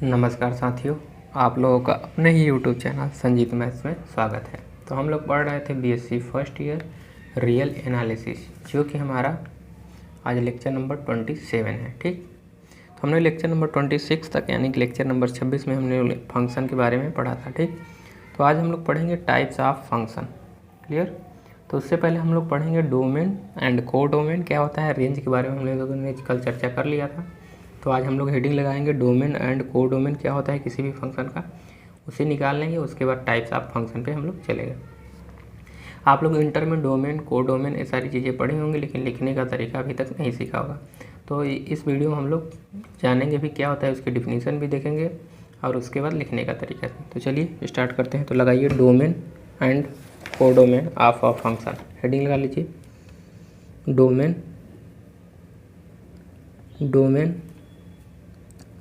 नमस्कार साथियों, आप लोगों का अपने ही YouTube चैनल संजीत मैथ्स में स्वागत है। तो हम लोग पढ़ रहे थे BSc first year real analysis, जो कि हमारा आज लेक्चर नंबर 27 है। ठीक, तो हमने लेक्चर नंबर 26 तक यानी कि लेक्चर नंबर 26 में हमने फंक्शन के बारे में पढ़ा था। ठीक, तो आज हम लोग पढ़ेंगे टाइप्स ऑफ फंक्शन। क्लियर? तो उससे पहले हम लोग पढ़ेंगे डोमेन एंड को डोमेन क्या होता है, रेंज के बारे में हम लोगों ने कल चर्चा कर लिया था। तो आज हम लोग हेडिंग लगाएंगे डोमेन एंड को डोमेन क्या होता है किसी भी फंक्शन का, उसे निकाल लेंगे। उसके बाद टाइप्स ऑफ फंक्शन पे हम लोग चलेंगे। आप लोग इंटर में डोमेन, को डोमेन ये सारी चीज़ें पढ़े होंगे, लेकिन लिखने का तरीका अभी तक नहीं सीखा होगा। तो इस वीडियो में हम लोग जानेंगे भी क्या होता है, उसकी डिफिनीसन भी देखेंगे और उसके बाद लिखने का तरीका। तो चलिए स्टार्ट करते हैं। तो लगाइए डोमेन एंड को domain of a function. Heading लगा लीजिए डोमेन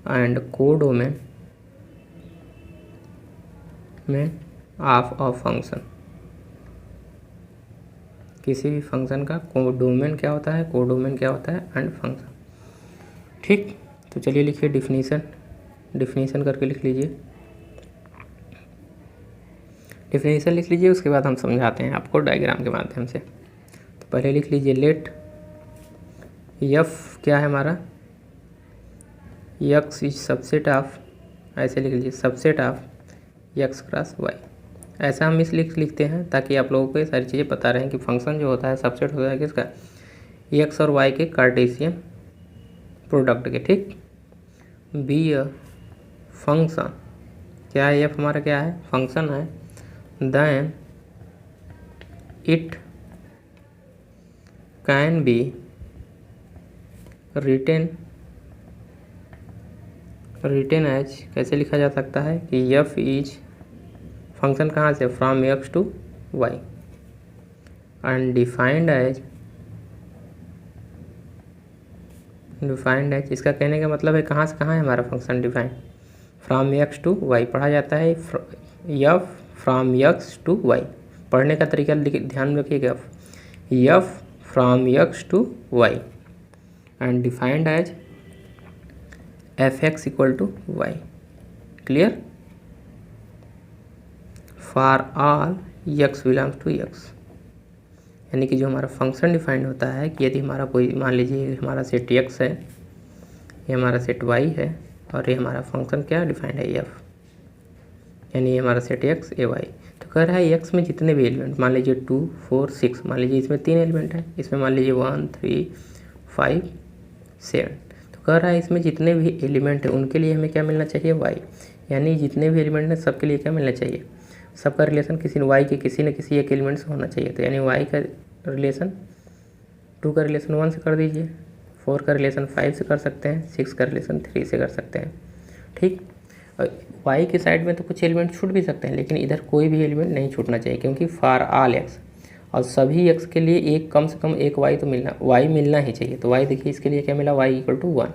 एंड को डोमेन में ऑफ अ फंक्शन। किसी भी फंक्शन का को डोमेन क्या होता है, को डोमेन क्या होता है एंड फंक्शन। ठीक, तो चलिए लिखिए डिफिनीसन करके लिख लीजिए। डिफिनीसन लिख लीजिए, उसके बाद हम समझाते हैं आपको डायग्राम के माध्यम से। तो पहले लिख लीजिए लेट एफ क्या है हमारा, एक्स इज सबसेट ऑफ, ऐसे लिख लीजिए subset of X cross Y. ऐसा हम इसलिए लिखते हैं ताकि आप लोगों को ये सारी चीज़ें पता रहें कि फंक्शन जो होता है सबसेट होता है किसका, एक्स और वाई के कार्टेशियन प्रोडक्ट के। ठीक, बी अ फंक्शन क्या है, एफ हमारा क्या है, फंक्शन है। Then it can be written as, कैसे लिखा जा सकता है कि एफ इज फंक्शन कहाँ से, from X to Y and defined as, इसका कहने का मतलब है कहाँ से कहाँ है हमारा function defined, from X to Y पढ़ा जाता है, F from X to Y. पढ़ने का तरीका ध्यान में रखिएगा, F from X to Y and defined as F X equal to Y. Clear? For all X belongs to X, यानी कि जो हमारा फंक्शन डिफाइंड होता है कि यदि हमारा कोई, मान लीजिए हमारा सेट एक्स है, ये हमारा सेट वाई है और ये हमारा फंक्शन क्या डिफाइंड है, एफ, यानी ये हमारा सेट एक्स ए वाई। तो कह रहा है एक्स में जितने भी एलिमेंट, मान लीजिए 2 4 6, मान लीजिए इसमें 3 एलिमेंट है, इसमें मान लीजिए 1 3 5 7, तो कह रहा है इसमें जितने भी एलिमेंट हैं उनके लिए हमें क्या मिलना चाहिए, वाई। यानी जितने भी एलिमेंट हैं सबके लिए क्या मिलना चाहिए, सबका रिलेशन किसी न वाई के किसी न किसी एक एलिमेंट से होना चाहिए। तो यानी वाई का रिलेशन 2 का रिलेशन 1 से कर दीजिए, 4 का रिलेशन 5 से कर सकते हैं, 6 का रिलेशन 3 से कर सकते हैं। ठीक, और वाई के साइड में तो कुछ एलिमेंट छूट भी सकते हैं, लेकिन इधर कोई भी एलिमेंट नहीं छूटना चाहिए, क्योंकि फॉर ऑल एक्स, और सभी एक्स के लिए एक कम से कम एक वाई तो वाई मिलना ही चाहिए। तो वाई देखिए इसके लिए क्या मिला, वाई इक्वल टू 1,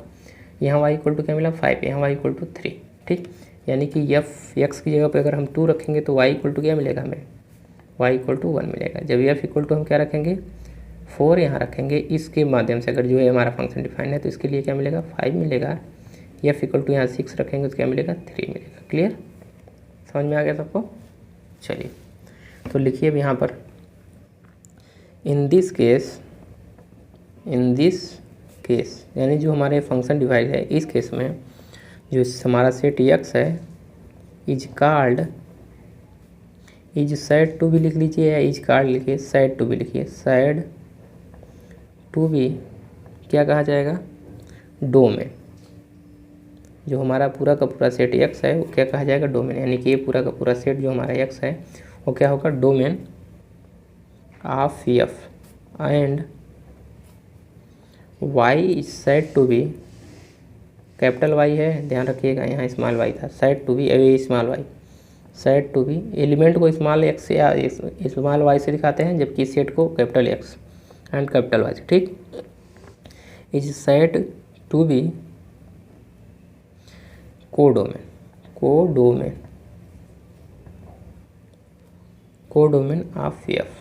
यहाँ वाई इक्वल टू क्या मिला 5, यहाँ वाई इक्वल टू 3। ठीक, यानी कि एफ एक्स की जगह पे अगर हम 2 रखेंगे तो वाई इक्वल टू क्या मिलेगा हमें, वाई इक्वल टू 1 मिलेगा। जब एफ इक्वल टू हम क्या रखेंगे 4 यहाँ रखेंगे, इसके माध्यम से अगर जो है हमारा फंक्शन डिफाइंड है तो इसके लिए क्या मिलेगा 5 मिलेगा। एफ इक्वल टू यहाँ 6 रखेंगे तो क्या मिलेगा 3 मिलेगा। क्लियर? समझ में आ गया सबको? चलिए तो लिखिए अब यहाँ पर इन दिस केस, यानी जो हमारे फंक्शन डिवाइड है इस केस में जो हमारा सेट एक्स है is called, is said to भी लिख लीजिए या इज कॉल्ड लिखिए, सेड टू भी लिखिए, सेड टू भी क्या कहा जाएगा, डोमेन। जो हमारा पूरा का पूरा सेट एक्स है वो क्या कहा जाएगा, डोमेन। यानी कि ये पूरा का पूरा सेट जो हमारा एक्स है वो क्या होगा, domain of F and Y is said to be, capital Y है ध्यान रखिएगा, यहाँ स्मॉल वाई था, said to be small Y, said to be, element को स्मॉल एक्स से या स्मॉल वाई से दिखाते हैं, जबकि सेट को capital X and capital Y से। ठीक, is said to be codomain of F,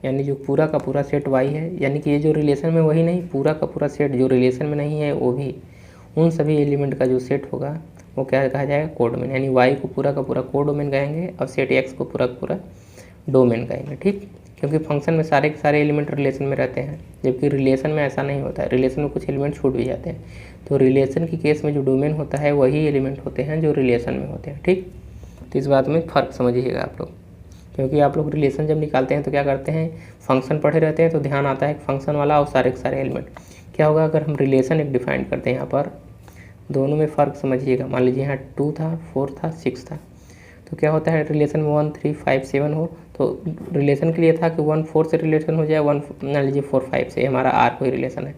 यानी जो पूरा का पूरा सेट वाई है, यानी कि ये जो रिलेशन में वही नहीं, पूरा का पूरा सेट जो रिलेशन में नहीं है वो भी, उन सभी एलिमेंट का जो सेट होगा वो क्या कहा जाएगा, कोडोमेन। यानी वाई को पूरा का पूरा कोडोमेन कहेंगे और सेट एक्स को पूरा का पूरा डोमेन कहेंगे, ठीक। क्योंकि फंक्शन में सारे के सारे एलिमेंट रिलेशन में रहते हैं, जबकि रिलेशन में ऐसा नहीं होता है। रिलेशन में कुछ एलिमेंट छूट भी जाते हैं। तो रिलेशन की केस में जो डोमेन होता है वही एलिमेंट होते हैं जो रिलेशन में होते हैं, ठीक। तो इस बात में फ़र्क समझिएगा आप लोग, क्योंकि आप लोग रिलेशन जब निकालते हैं तो क्या करते हैं, फंक्शन पढ़े रहते हैं तो ध्यान आता है फंक्शन वाला और सारे के सारे एलिमेंट। क्या होगा अगर हम रिलेशन एक डिफाइन करते हैं, यहाँ पर दोनों में फ़र्क समझिएगा। मान लीजिए यहाँ 2 था, 4 था, 6 था, तो क्या होता है रिलेशन में 1 3 5 7 हो, तो रिलेशन के लिए था कि 1 4 से रिलेशन हो जाए, 1 मान लीजिए 4 5 से हमारा आर कोई रिलेशन है,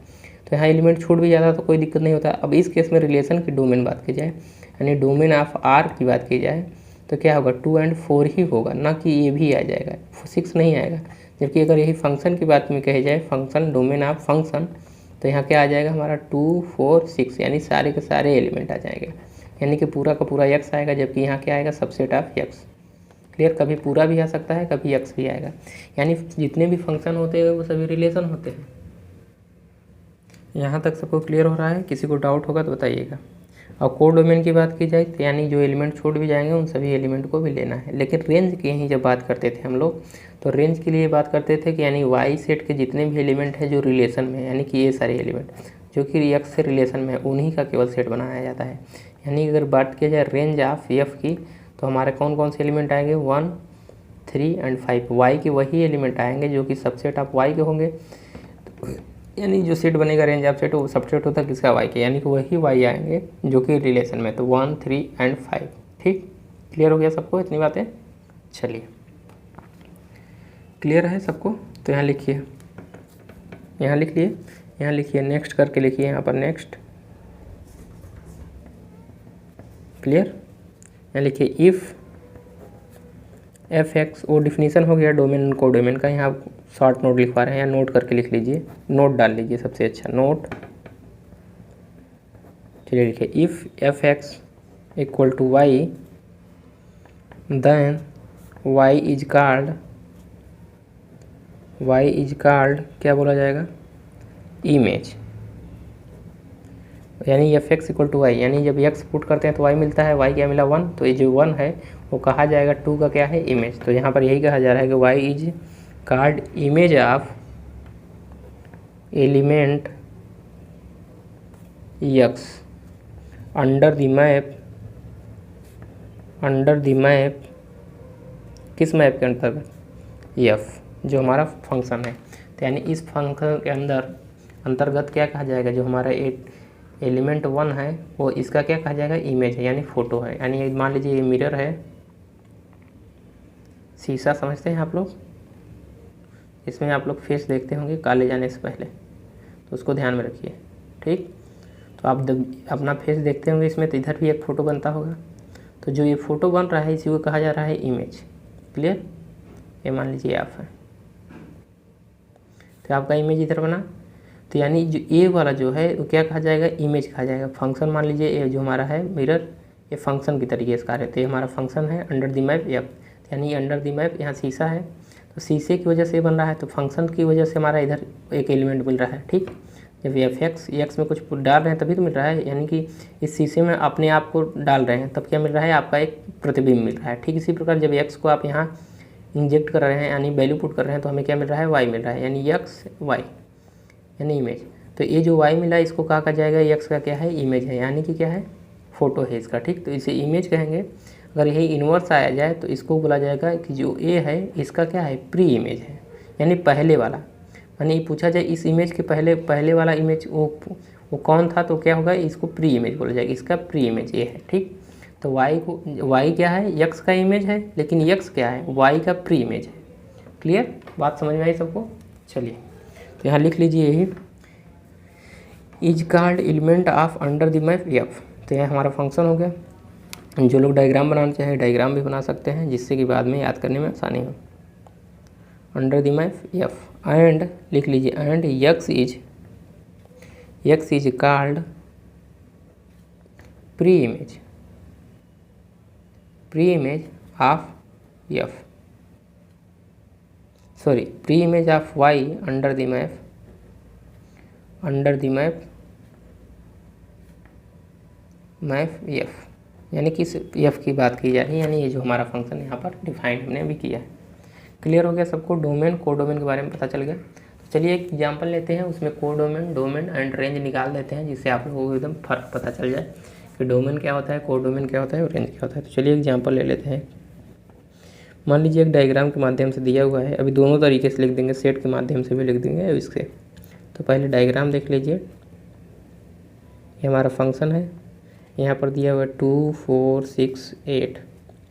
तो यहाँ एलिमेंट छूट भी जाता तो कोई दिक्कत नहीं होता। अब इस केस में रिलेशन की डोमेन बात की जाए, यानी डोमेन ऑफ आर की बात की जाए, तो क्या होगा 2 और 4 ही होगा, ना कि ये भी आ जाएगा, 6 नहीं आएगा। जबकि अगर यही फंक्शन की बात में कही जाए, फंक्शन डोमेन ऑफ फंक्शन, तो यहाँ क्या आ जाएगा हमारा 2 4 6, यानी सारे के सारे एलिमेंट आ जाएंगे, यानी कि पूरा का पूरा एक्स आएगा। जबकि यहाँ क्या आएगा, सबसेट ऑफ एक्स। क्लियर, कभी पूरा भी आ सकता है, कभी एक्स भी आएगा। यानी जितने भी फंक्शन होते हैं वो सभी रिलेशन होते हैं। यहाँ तक सबको क्लियर हो रहा है? किसी को डाउट होगा तो बताइएगा। और कोड डोमेन की बात की जाए तो यानी जो एलिमेंट छूट भी जाएंगे उन सभी एलिमेंट को भी लेना है। लेकिन रेंज की ही जब बात करते थे हम लोग, तो रेंज के लिए बात करते थे कि यानी वाई सेट के जितने भी एलिमेंट हैं जो रिलेशन में, यानी कि ये सारे एलिमेंट जो कि एक्स से रिलेशन में है, उन्हीं का केवल सेट बनाया जाता है। यानी अगर बात की जाए रेंज ऑफ एफ की, तो हमारे कौन कौन से एलिमेंट आएंगे, 1 3 और 5। वाई के वही एलिमेंट आएंगे जो कि सबसेट ऑफ वाई के होंगे। यानी जो सेट बनेगा रेंज ऑफ सेट, वो सबसेट होता है किसका, वाई के, यानी कि वही वाई आएंगे जो कि रिलेशन में, तो 1 3 और 5। ठीक, क्लियर हो गया सबको इतनी बातें? चलिए, क्लियर है सबको? तो यहाँ लिखिए, यहाँ लिख लिए, यहाँ लिखिए, नेक्स्ट करके लिखिए यहाँ पर, नेक्स्ट। क्लियर, यहाँ लिखिए इफ़ एफ एक्स, वो डिफिनीसन हो गया डोमेन को डोमेन का। यहाँ शॉर्ट नोट लिखवा रहे हैं, यहाँ नोट करके लिख लीजिए, नोट डाल लीजिए सबसे अच्छा, नोट। चलिए लिखिए, if F X equal to Y, then Y is called क्या बोला जाएगा, इमेज। यानी F X equal to Y, यानी जब एक्स पुट करते हैं तो वाई मिलता है, वाई क्या मिला 1, तो ये जो 1 है वो कहा जाएगा 2 का क्या है, इमेज। तो यहाँ पर यही कहा जा रहा है कि Y is called image of element X under the map, किस मैप के अंतर्गत, एफ, जो हमारा फंक्शन है। तो यानी इस फंक्शन के अंतर्गत क्या कहा जाएगा, जो हमारा एलिमेंट 1 है वो इसका क्या कहा जाएगा, इमेज है, यानी फ़ोटो है। यानी मान लीजिए ये मिरर है, शीशा समझते हैं आप लोग, इसमें आप लोग फेस देखते होंगे काले जाने से पहले, तो उसको ध्यान में रखिए। ठीक, तो आप अपना फेस देखते होंगे इसमें, तो इधर भी एक फ़ोटो बनता होगा। तो जो ये फ़ोटो बन रहा है इसी को कहा जा रहा है इमेज। क्लियर, ये मान लीजिए आप है, तो आपका इमेज इधर बना, तो यानी जो ए वाला जो है वो क्या कहा जाएगा, इमेज कहा जाएगा। फंक्शन मान लीजिए ये जो हमारा है मिरर, ये फंक्शन की तरीके से कार्य है, तो ये हमारा फंक्शन है अंडर द मैप एफ, यानी अंडर द मैप यहाँ शीशा है, तो शीशे की वजह से बन रहा है, तो फंक्शन की वजह से हमारा इधर एक एलिमेंट मिल रहा है। ठीक, जब एफ एक्स में कुछ डाल रहे हैं तभी तो मिल रहा है, यानी कि इस शीशे में अपने आप को डाल रहे हैं तब क्या मिल रहा है, आपका एक प्रतिबिंब मिल रहा है। ठीक, इसी प्रकार जब एक्स को आप यहाँ इंजेक्ट कर रहे हैं, यानी वैल्यू पुट कर रहे हैं, तो हमें क्या मिल रहा है, वाई मिल रहा है, यानी एक्स वाई यानी इमेज। तो ये जो वाई मिला इसको कहा जाएगा एक्स का क्या है, इमेज है, यानी कि क्या है, फ़ोटो है इसका। ठीक, तो इसे इमेज कहेंगे। अगर यही इन्वर्स आया जाए तो इसको बोला जाएगा कि जो ए है इसका क्या है, प्री इमेज है, यानी पहले वाला। यानी पूछा जाए इस इमेज के पहले वाला इमेज वो कौन था, तो क्या होगा, इसको प्री इमेज बोला जाएगा, इसका प्री इमेज ये है। ठीक, तो वाई क्या है, एक्स का इमेज है, लेकिन एक्स क्या है, वाई का प्री इमेज है। क्लियर, बात समझ में आई सबको? चलिए, तो यहाँ लिख लीजिए यही, is called element of under the map F. तो यह हमारा फंक्शन हो गया। जो लोग डायग्राम बनाना चाहे डायग्राम भी बना सकते हैं, जिससे कि बाद में याद करने में आसानी हो। Under the map F, and लिख लीजिए, and X is called pre image of F, sorry, pre image of Y under the map F. यानी कि एफ की बात की जा रही है, यानी ये जो हमारा फंक्शन यहाँ पर डिफाइंड हमने अभी किया है। क्लियर हो गया सबको? डोमेन कोडोमेन के बारे में पता चल गया। तो चलिए एक एग्जांपल लेते हैं, उसमें कोडोमेन डोमेन एंड रेंज निकाल देते हैं, जिससे आप लोगों को एकदम फर्क पता चल जाए कि डोमेन क्या होता है, कोडोमेन क्या होता है और रेंज क्या होता है। तो चलिए एग्जांपल ले लेते हैं। मान लीजिए एक डायग्राम के माध्यम से दिया हुआ है, अभी दोनों तरीके से लिख देंगे, सेट के माध्यम से भी लिख देंगे इससे। तो पहले डायग्राम देख लीजिए, ये हमारा फंक्शन है, यहाँ पर दिया हुआ है 2 4 6 8,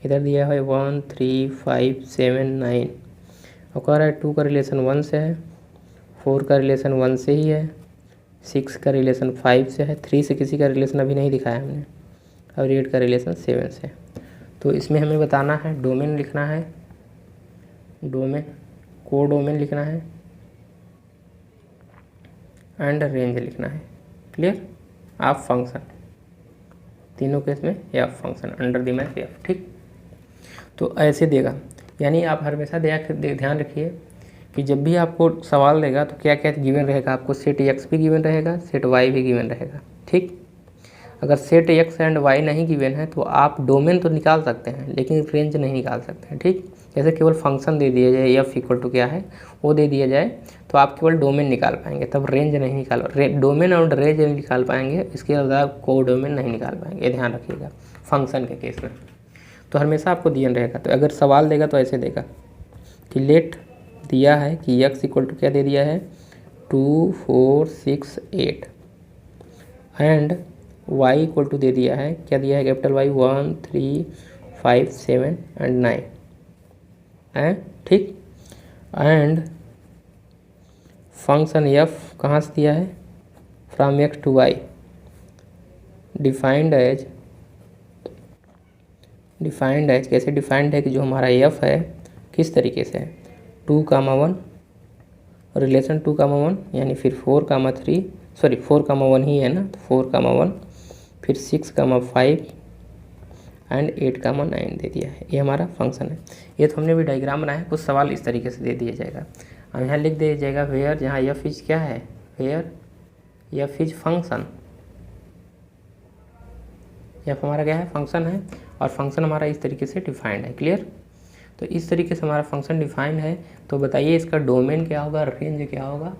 इधर दिया हुआ है 1 3 5 7 9, और कह रहा है 2 का रिलेशन 1 से है, 4 का रिलेशन 1 से ही है, 6 का रिलेशन 5 से है, 3 से किसी का रिलेशन अभी नहीं दिखाया हमने, और 8 का रिलेशन 7 से। तो इसमें हमें बताना है, डोमेन लिखना है, डोमेन कोडोमेन लिखना है एंड रेंज लिखना है। क्लियर? ऑफ फंक्शन, तीनों केस में F function under the map F. ठीक, तो ऐसे देगा। यानी आप हमेशा ध्यान रखिए कि जब भी आपको सवाल देगा तो क्या क्या गिवन रहेगा, आपको सेट एक्स भी गिवन रहेगा, सेट वाई भी गिवन रहेगा। ठीक, अगर सेट एक्स एंड वाई नहीं गिवन है तो आप डोमेन तो निकाल सकते हैं लेकिन रेंज नहीं निकाल सकते हैं। ठीक, जैसे केवल फंक्शन दे दिया जाए एफ इक्वल टू क्या है वो दे दिया जाए तो आप केवल डोमेन निकाल पाएंगे, तब रेंज नहीं निकाल, डोमेन और रेंज निकाल पाएंगे, इसके अलावा कोडोमेन नहीं निकाल पाएंगे। ये ध्यान रखिएगा फंक्शन के केस में। तो हमेशा आपको दिया रहेगा, तो अगर सवाल देगा तो ऐसे देगा कि लेट दिया है कि एक्स इक्वल टू क्या दे दिया है 2 4 6 8 एंड वाई इक्वल टू दे दिया है, क्या दिया है कैपिटल वाई 1 3 5 7 एंड 9 है। ठीक, एंड फंक्शन एफ कहाँ से दिया है, from X to Y, defined as कैसे डिफाइंड है कि जो हमारा एफ है किस तरीके से है 2, 1 रिलेशन 2, 1 यानी फिर 4, 1 ही है ना, तो 4, 1 फिर 6, 5 एंड 8, 9 दे दिया है। ये हमारा फंक्शन है। ये तो हमने भी डायग्राम बनाया है, कुछ सवाल इस तरीके से दे दिया जाएगा। अब यहाँ लिख दिया जाएगा वेयर, जहाँ एफ इज क्या है, where F is function, F हमारा क्या है फंक्शन है, और फंक्शन हमारा इस तरीके से डिफाइंड है। क्लियर? तो इस तरीके से हमारा फंक्शन डिफाइंड है। तो बताइए इसका डोमेन क्या होगा, रेंज क्या होगा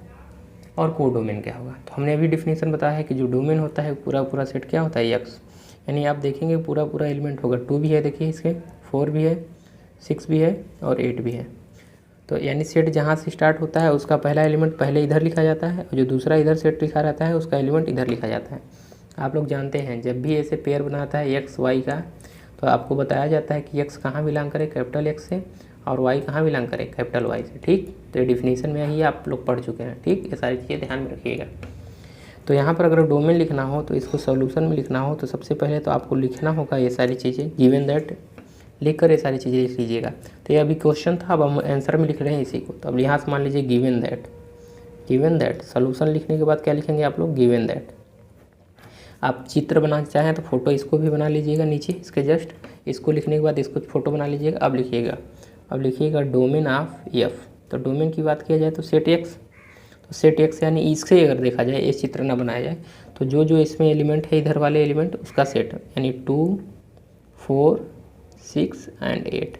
और कोडोमेन क्या होगा। तो हमने अभी डिफिनीशन बताया है कि जो डोमेन होता है पूरा सेट क्या होता है एक्स, यानी आप देखेंगे पूरा एलिमेंट होगा। 2 भी है, देखिए इसके 4 भी है, 6 भी है और 8 भी है। तो यानी सेट जहाँ से स्टार्ट होता है उसका पहला एलिमेंट पहले इधर लिखा जाता है, और जो दूसरा इधर सेट लिखा रहता है उसका एलिमेंट इधर लिखा जाता है। आप लोग जानते हैं जब भी ऐसे पेयर बनाता है एक्स वाई का, तो आपको बताया जाता है कि एक्स कहाँ बिलोंग करे, कैपिटल एक्स से, और वाई कहाँ बिलोंग करे, कैपिटल वाई से। ठीक, तो ये डिफिनीशन में ही आप लोग पढ़ चुके हैं। ठीक, ये सारी चीज़ें ध्यान में रखिएगा। तो यहाँ पर अगर डोमेन लिखना हो तो इसको सॉल्यूशन में लिखना हो तो सबसे पहले तो आपको लिखना होगा ये सारी चीज़ें, गिवन दैट लिख कर ये सारी चीज़ें लिख लीजिएगा। तो ये अभी क्वेश्चन था, अब हम आंसर में लिख रहे हैं इसी को। तो अब यहाँ से मान लीजिए गिवन दैट सॉल्यूशन लिखने के बाद क्या लिखेंगे आप लोग, गिवन दैट। आप चित्र बनाना चाहें तो फोटो इसको भी बना लीजिएगा नीचे इसके जस्ट, इसको लिखने के बाद इसको फोटो बना लीजिएगा। अब लिखिएगा डोमेन ऑफ एफ। तो डोमेन की बात किया जाए तो सेट एक्स, तो सेट एक्स यानी इससे अगर देखा जाए, ये चित्र ना बनाया जाए तो जो इसमें एलिमेंट है इधर वाले एलिमेंट उसका सेट, यानी 2 4 6 एंड 8।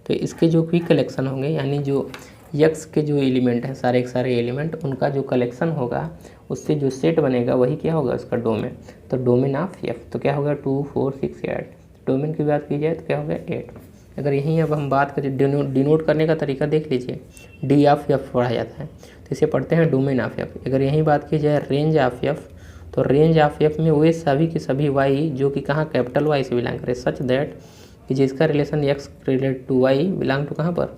तो इसके जो भी कलेक्शन होंगे, यानी जो एक्स के जो एलिमेंट हैं सारे के सारे एलिमेंट, उनका जो कलेक्शन होगा उससे जो सेट बनेगा वही क्या होगा उसका डोमेन। तो डोमेन ऑफ एफ तो क्या होगा 2 4 6 8। डोमेन की बात की जाए तो क्या होगा 8। अगर यहीं अब हम बात करें डिनोट करने का तरीका देख लीजिए, डी ऑफ एफ पढ़ा जाता है तो इसे पढ़ते हैं डोमेन ऑफ एफ। अगर यहीं बात की जाए रेंज ऑफ एफ, तो रेंज ऑफ एफ में वे सभी के सभी वाई जो कि कहाँ कैपिटल वाई से बिलोंग करे, सच दैट कि जिसका relation X relate to Y belong to कहाँ पर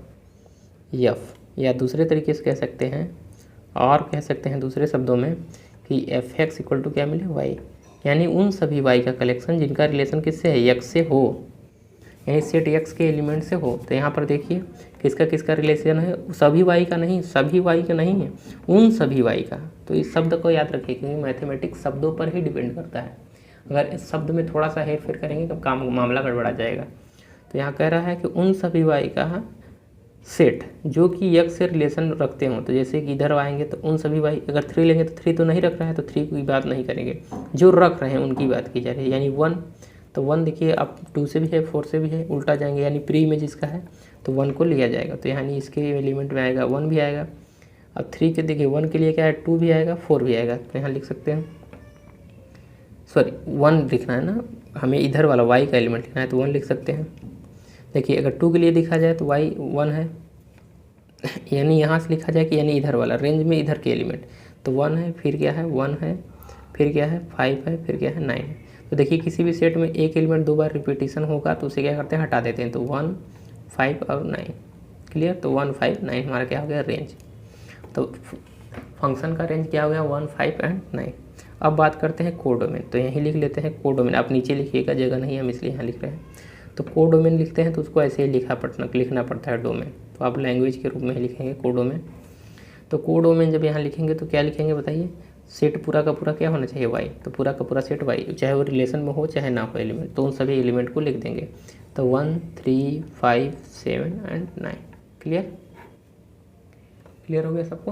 एफ। या दूसरे तरीके से कह सकते हैं, और कह सकते हैं दूसरे शब्दों में कि एफ एक्स इक्वल टू क्या मिले वाई, यानी उन सभी वाई का कलेक्शन जिनका रिलेशन किससे है, एक्स से हो, यानी सेट एक्स के एलिमेंट से हो। तो यहाँ पर देखिए किसका रिलेशन है, सभी वाई का नहीं, सभी वाई का नहीं है, उन सभी वाई का। तो इस शब्द को याद रखिए क्योंकि मैथमेटिक्स शब्दों पर ही डिपेंड करता है। अगर इस शब्द में थोड़ा सा हेर फेर करेंगे तो मामला गड़बड़ा जाएगा। तो यहाँ कह रहा है कि उन सभी वाई का सेट जो कि एक्स से रिलेशन रखते हों। तो जैसे कि इधर आएंगे तो उन सभी वाई, अगर 3 लेंगे तो 3 तो नहीं रख रहा है तो 3 की बात नहीं करेंगे, जो रख रहे हैं उनकी बात की जा रही है। यानी 1 तो 1 देखिए अब 2 से भी है 4 से भी है, उल्टा जाएंगे यानी प्री में जिसका है तो 1 को लिया जाएगा, तो यानी इसके एलिमेंट में आएगा 1 भी आएगा। अब 3 के देखिए 1 के लिए क्या है 2 भी आएगा 4 भी आएगा, तो यहाँ लिख सकते हैं, सॉरी 1 लिखना है ना, हमें इधर वाला y का एलिमेंट लिखना है तो 1 लिख सकते हैं। देखिए अगर 2 के लिए देखा जाए तो y 1 है यानी यहाँ से लिखा जाए कि यानी इधर वाला रेंज में इधर के एलिमेंट, तो 1 है, फिर क्या है 1 है, फिर क्या है 5 है, फिर क्या है 9 है। तो देखिए किसी भी सेट में एक एलिमेंट 2 बार रिपीटिशन होगा तो उसे क्या करते हैं हटा देते हैं, तो 1 5 और 9 क्लियर। तो 1 5 9 हमारा क्या हो गया रेंज, तो फंक्शन का रेंज क्या हो गया 1 5 एंड 9। अब बात करते हैं कोडोमेन, तो यहीं लिख लेते हैं कोडोमेन, आप नीचे लिखिएगा जगह नहीं हम इसलिए यहाँ लिख रहे हैं। तो कोडोमेन लिखते हैं तो उसको ऐसे ही लिखना पड़ता है डोमेन, तो आप लैंग्वेज के रूप में ही लिखेंगे कोडोमेन। तो कोडोमेन जब यहाँ लिखेंगे तो क्या लिखेंगे बताइए, सेट पूरा का पूरा क्या होना चाहिए वाई, तो पूरा का पूरा सेट वाई, चाहे वो रिलेशन में हो चाहे ना हो एलिमेंट, तो उन सभी एलिमेंट को लिख देंगे। तो 1 3 5 7 एंड 9 क्लियर हो गया सबको।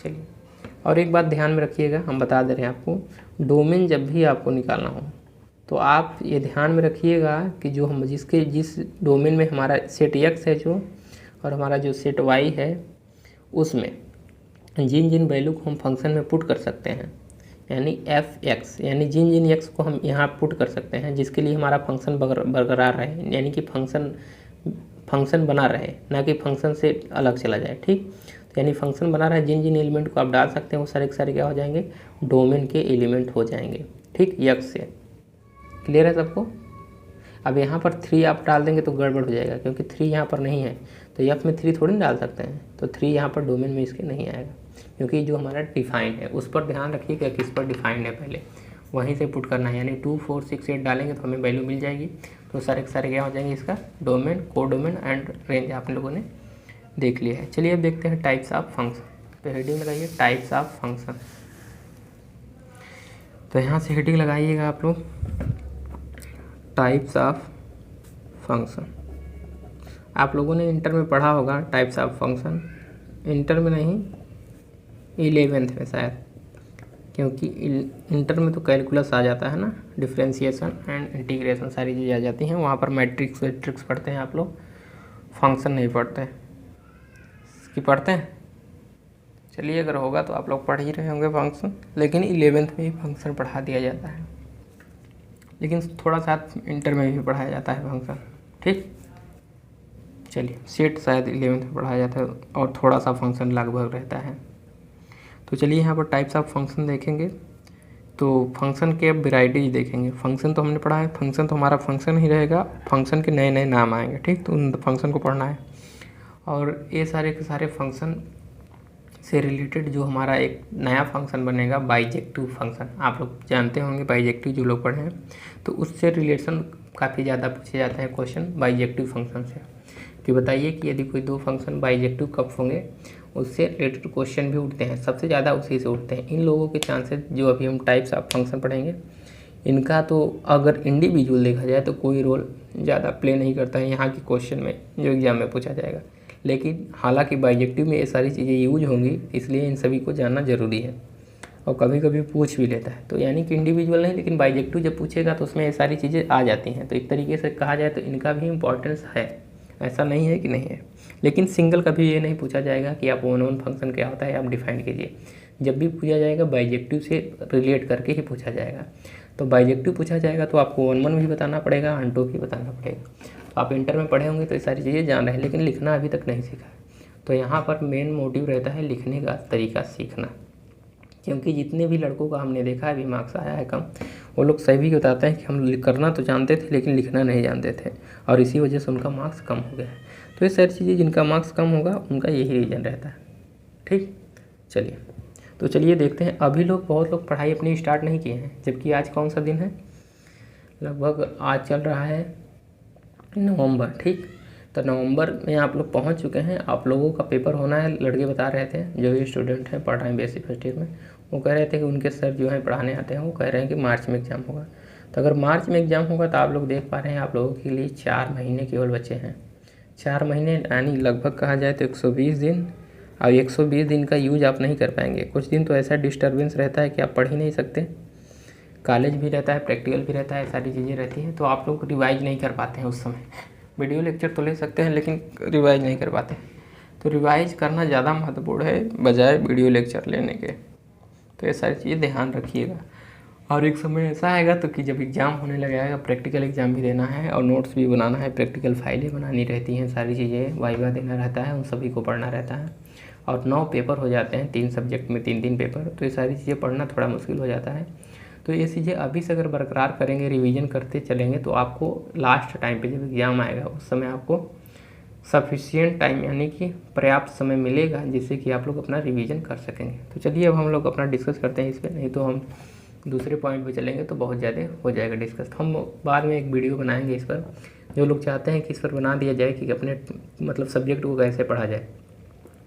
चलिए और एक बात ध्यान में रखिएगा, हम बता दे रहे हैं आपको, डोमेन जब भी आपको निकालना हो तो आप ये ध्यान में रखिएगा कि जो हम जिस डोमेन में हमारा सेट एक्स है जो, और हमारा जो सेट वाई है उसमें जिन जिन वैल्यू को हम फंक्शन में पुट कर सकते हैं, यानी एफ एक्स, यानी जिन जिन एक्स को हम यहाँ पुट कर सकते हैं जिसके लिए हमारा फंक्शन बरकरार रहे, यानी कि फंक्शन बना रहे, ना कि फंक्शन से अलग चला जाए। ठीक, तो यानी फंक्शन बना रहा है, जिन जिन एलिमेंट को आप डाल सकते हैं वो सारे के सारे क्या हो जाएंगे डोमेन के एलिमेंट हो जाएंगे। ठीक, एक्स से क्लियर है सबको। अब यहाँ पर 3 आप डाल देंगे तो गड़बड़ हो जाएगा, क्योंकि 3 यहाँ पर नहीं है, तो एफ में 3 थोड़ी ना डाल सकते हैं, तो 3 यहाँ पर डोमेन में इसके नहीं आएगा, क्योंकि जो हमारा डिफाइंड है उस पर ध्यान रखिएगा, किस पर डिफाइंड है पहले वहीं से पुट करना है, यानी 2 4 6 8 डालेंगे तो हमें वैल्यू मिल जाएगी, तो सारे के सारे क्या हो जाएंगे इसका डोमेन, कोडोमेन एंड रेंज आप लोगों ने देख लिया है। चलिए अब देखते हैं टाइप्स ऑफ फंक्शन, तो हेडिंग लगाइए टाइप्स ऑफ फंक्शन, तो यहाँ से हेडिंग लगाइएगा आप लोग टाइप्स ऑफ फंक्शन। आप लोगों ने इंटर में पढ़ा होगा टाइप्स ऑफ फंक्शन, इंटर में नहीं 11th में शायद, क्योंकि इंटर में तो कैलकुलस आ जाता है ना, डिफरेंशिएशन एंड इंटीग्रेशन सारी चीज़ें आ जाती हैं, वहाँ पर मैट्रिक्स पढ़ते हैं आप लोग, फंक्शन नहीं पढ़ते हैं, इसकी पढ़ते हैं। चलिए अगर होगा तो आप लोग पढ़ ही रहे होंगे फंक्शन, लेकिन 11th में ही फंक्शन पढ़ा दिया जाता है, लेकिन थोड़ा सा इंटर में भी पढ़ाया जाता है फंक्शन। ठीक, चलिए सेट शायद 11th में पढ़ाया जाता है और थोड़ा सा फंक्शन लगभग रहता है। तो चलिए यहाँ पर टाइप्स ऑफ फंक्शन देखेंगे, तो फंक्शन के अब वेराइटीज देखेंगे। फंक्शन तो हमने पढ़ा है, फंक्शन तो हमारा फंक्शन ही रहेगा, फंक्शन के नए नए नाम आएंगे। ठीक, तो उन फंक्शन को पढ़ना है, और ये सारे के सारे फंक्शन से रिलेटेड जो हमारा एक नया फंक्शन बनेगा बाइजेक्टिव फंक्शन, आप लोग जानते होंगे बाइजेक्टिव जो लोग पढ़े हैं, तो उससे रिलेशन काफ़ी ज़्यादा पूछे जाते हैं क्वेश्चन बाइजेक्टिव फंक्शन से, कि बताइए कि यदि कोई 2 फंक्शन बाइजेक्टिव कब होंगे, उससे रिलेटेड क्वेश्चन भी उठते हैं, सबसे ज़्यादा उसी से उठते हैं। इन लोगों के चांसेस जो अभी हम टाइप्स ऑफ फंक्शन पढ़ेंगे इनका, तो अगर इंडिविजुअल देखा जाए तो कोई रोल ज़्यादा प्ले नहीं करता है यहाँ के क्वेश्चन में जो एग्ज़ाम में पूछा जाएगा, लेकिन हालांकि बाइजेक्टिव में ये सारी चीज़ें यूज होंगी, इसलिए इन सभी को जानना ज़रूरी है, और कभी कभी पूछ भी लेता है। तो यानी कि इंडिविजुअल नहीं, लेकिन बाइजेक्टिव जब पूछेगा तो उसमें ये सारी चीज़ें आ जाती हैं, तो एक तरीके से कहा जाए तो इनका भी इम्पोर्टेंस है, ऐसा नहीं है कि नहीं है। लेकिन सिंगल कभी ये नहीं पूछा जाएगा कि आप वन फंक्शन क्या होता है आप डिफाइन कीजिए, जब भी पूछा जाएगा बाइजेक्टिव से रिलेट करके ही पूछा जाएगा। तो बाइजेक्टिव पूछा जाएगा तो आपको 1 1 भी बताना पड़ेगा, 1 2 भी बताना पड़ेगा। तो आप इंटर में पढ़े होंगे तो ये सारी चीज़ें जान रहे हैं, लेकिन लिखना अभी तक नहीं सीखा है। तो यहाँ पर मेन मोटिव रहता है लिखने का तरीका सीखना, क्योंकि जितने भी लड़कों का हमने देखा है अभी मार्क्स आया है कम, वो लोग सभी बताते हैं कि हम करना तो जानते थे लेकिन लिखना नहीं जानते थे, और इसी वजह से उनका मार्क्स कम हो गया है। तो ये सारी चीज़ें जिनका मार्क्स कम होगा उनका यही रीज़न रहता है। ठीक, चलिए तो चलिए देखते हैं। अभी बहुत लोग पढ़ाई अपनी स्टार्ट नहीं किए हैं, जबकि आज कौन सा दिन है, लगभग आज चल रहा है नवंबर। ठीक, तो नवंबर में आप लोग पहुंच चुके हैं, आप लोगों का पेपर होना है। लड़के बता रहे थे जो भी स्टूडेंट हैं पढ़ रहे हैं बेसिक फर्स्ट ईयर में, वो कह रहे थे कि उनके सर जो हैं पढ़ाने आते हैं वो कह रहे हैं कि मार्च में एग्ज़ाम होगा। तो अगर मार्च में एग्ज़ाम होगा तो आप लोग देख पा रहे हैं आप लोगों के लिए 4 महीने केवल बचे हैं। 4 महीने यानी लगभग कहा जाए तो 120 दिन, और 120 दिन का यूज आप नहीं कर पाएंगे। कुछ दिन तो ऐसा डिस्टर्बेंस रहता है कि आप पढ़ ही नहीं सकते, कॉलेज भी रहता है, प्रैक्टिकल भी रहता है, सारी चीज़ें रहती हैं, तो आप लोग रिवाइज नहीं कर पाते हैं उस समय। वीडियो लेक्चर तो ले सकते हैं लेकिन रिवाइज नहीं कर पाते। तो रिवाइज करना ज़्यादा महत्वपूर्ण है बजाय वीडियो लेक्चर लेने के। तो ये सारी चीज़ें ध्यान रखिएगा। और एक समय ऐसा आएगा तो कि जब एग्ज़ाम होने लगेगा, प्रैक्टिकल एग्ज़ाम भी देना है और नोट्स भी बनाना है, प्रैक्टिकल फाइलें बनानी रहती हैं, सारी चीज़ें वाइवा देना रहता है, उन सभी को पढ़ना रहता है। और 9 पेपर हो जाते हैं, 3 सब्जेक्ट में 3-3 पेपर, तो ये सारी चीज़ें पढ़ना थोड़ा मुश्किल हो जाता है। तो ये चीज़ें अभी से अगर बरकरार करेंगे, रिवीजन करते चलेंगे, तो आपको लास्ट टाइम पे जब एग्ज़ाम आएगा उस समय आपको सफिशिएंट टाइम यानी कि पर्याप्त समय मिलेगा जिससे कि आप लोग अपना रिवीजन कर सकेंगे। तो चलिए अब हम लोग अपना डिस्कस करते हैं इस पर, नहीं तो हम दूसरे पॉइंट पे चलेंगे तो बहुत ज़्यादा हो जाएगा डिस्कस। हम बाद में एक वीडियो बनाएंगे इस पर, जो लोग चाहते हैं कि इस पर बना दिया जाए कि अपने मतलब सब्जेक्ट को कैसे पढ़ा जाए,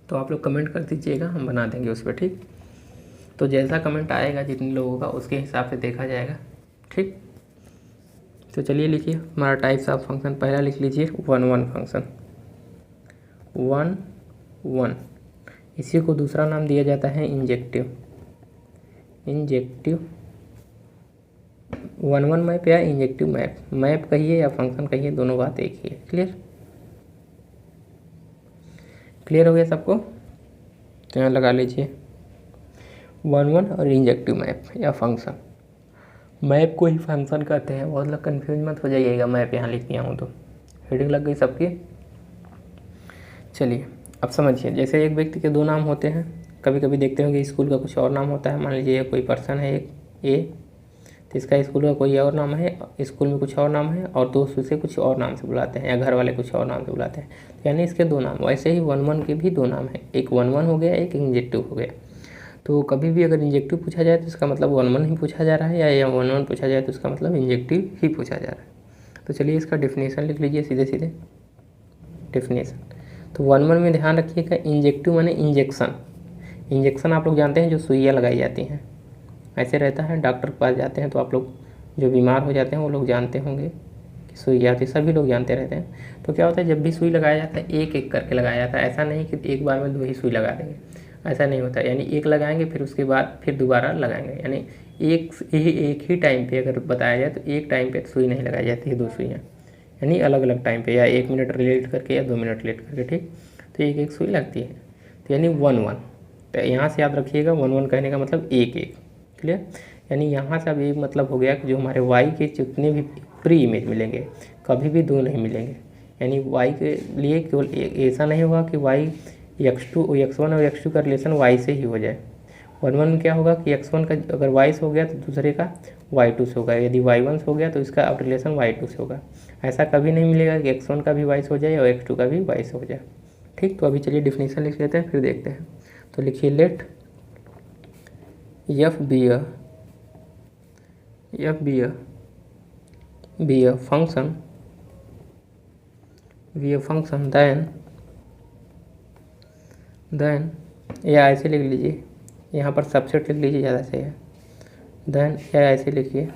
तो आप लोग कमेंट कर दीजिएगा, हम बना देंगे उस पर, ठीक। तो जैसा कमेंट आएगा जितने लोगों का उसके हिसाब से देखा जाएगा, ठीक। तो चलिए लिखिए हमारा टाइप्स ऑफ फंक्शन। पहला लिख लीजिए 1-1 फंक्शन, 1-1। इसी को दूसरा नाम दिया जाता है इंजेक्टिव। 1-1 मैप या इंजेक्टिव मैप, मैप कहिए या फंक्शन कहिए, दोनों बात एक ही है। क्लियर हो गया सबको? तो यहाँ लगा लीजिए 1-1 और इंजेक्टिव मैप या फंक्शन। मैप को ही फंक्शन कहते हैं, बहुत लोग कन्फ्यूज मत हो जाइएगा, मैप यहाँ लिख दिया हूँ तो। हेडिंग लग गई सबकी? चलिए अब समझिए, जैसे एक व्यक्ति के 2 नाम होते हैं, कभी कभी देखते होंगे स्कूल का कुछ और नाम होता है। मान लीजिए कोई पर्सन है एक ए, तो इसका स्कूल का कोई और नाम है, स्कूल में कुछ और नाम है, और दोस्त उसे कुछ और नाम से बुलाते हैं या घर वाले कुछ और नाम से बुलाते हैं, तो यानी इसके 2 नाम। वैसे ही 1-1 के भी 2 नाम हैं, एक 1-1 हो गया, एक इंजेक्टिव हो गया। तो कभी भी अगर इंजेक्टिव पूछा जाए तो इसका मतलब 1-1 ही पूछा जा रहा है, या 1-1 पूछा जाए तो इसका मतलब इंजेक्टिव ही पूछा जा रहा है। तो चलिए इसका डेफिनेशन लिख लीजिए सीधे सीधे डेफिनेशन। तो 1-1 में ध्यान रखिएगा, इंजेक्टिव माने इंजेक्शन। इंजेक्शन आप लोग जानते हैं जो सुइयाँ लगाई जाती हैं, ऐसे रहता है। डॉक्टर के पास जाते हैं तो आप लोग जो बीमार हो जाते हैं वो लोग जानते होंगे कि सुई आती है, सभी लोग जानते रहते हैं। तो क्या होता है, जब भी सुई लगाया जाता है एक एक करके लगाया जाता है, ऐसा नहीं कि एक बार में 2 ही सुई लगा देंगे, ऐसा नहीं होता। यानी एक लगाएंगे फिर उसके बाद फिर दोबारा लगाएंगे, यानी एक ही टाइम पे अगर बताया जाए तो एक टाइम पे सुई नहीं लगाई जाती है, 2 सुइयाँ, यानी अलग अलग टाइम पे, या 1 मिनट लेट करके या 2 मिनट लेट करके, ठीक। तो एक एक सुई लगती है, तो यानी 1-1। तो यहाँ से याद रखिएगा 1-1 कहने का मतलब एक एक। क्लियर? यानी यहाँ से अब ये मतलब हो गया कि जो हमारे y के जितने भी प्री इमेज मिलेंगे कभी भी 2 नहीं मिलेंगे। यानी y के लिए केवल ऐसा नहीं होगा कि y x1 और x2 का रिलेशन y से ही हो जाए। 1-1 में क्या होगा कि x1 का अगर y से हो गया तो दूसरे का y2 से होगा, यदि y1 से हो गया तो इसका अब रिलेशन y2 से होगा। ऐसा कभी नहीं मिलेगा कि x1 का भी y से हो जाए और x2 का भी y से हो जाए, ठीक। तो अभी चलिए डिफिनेशन लिख लेते हैं फिर देखते हैं। तो लिखिए let f be a function then या ऐसे लिख लीजिए, यहाँ पर सबसेट लिख लीजिए, ज़्यादा सही है। देन या ऐसे लिखिए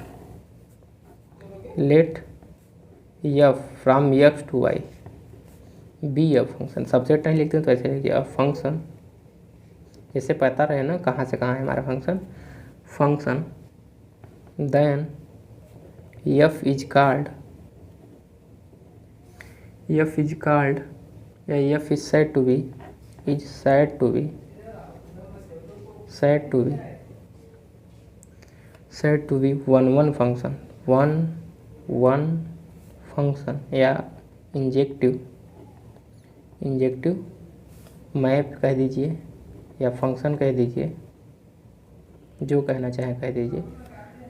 let f from x to y be a function. Subset नहीं लिखते तो ऐसे लिखिए अ फंक्शन, जैसे पता रहे ना कहाँ से कहाँ है हमारा function. Then f is called या f is said to be 1-1 function या इंजेक्टिव मैप कह दीजिए या फंक्शन कह दीजिए, जो कहना चाहें कह दीजिए।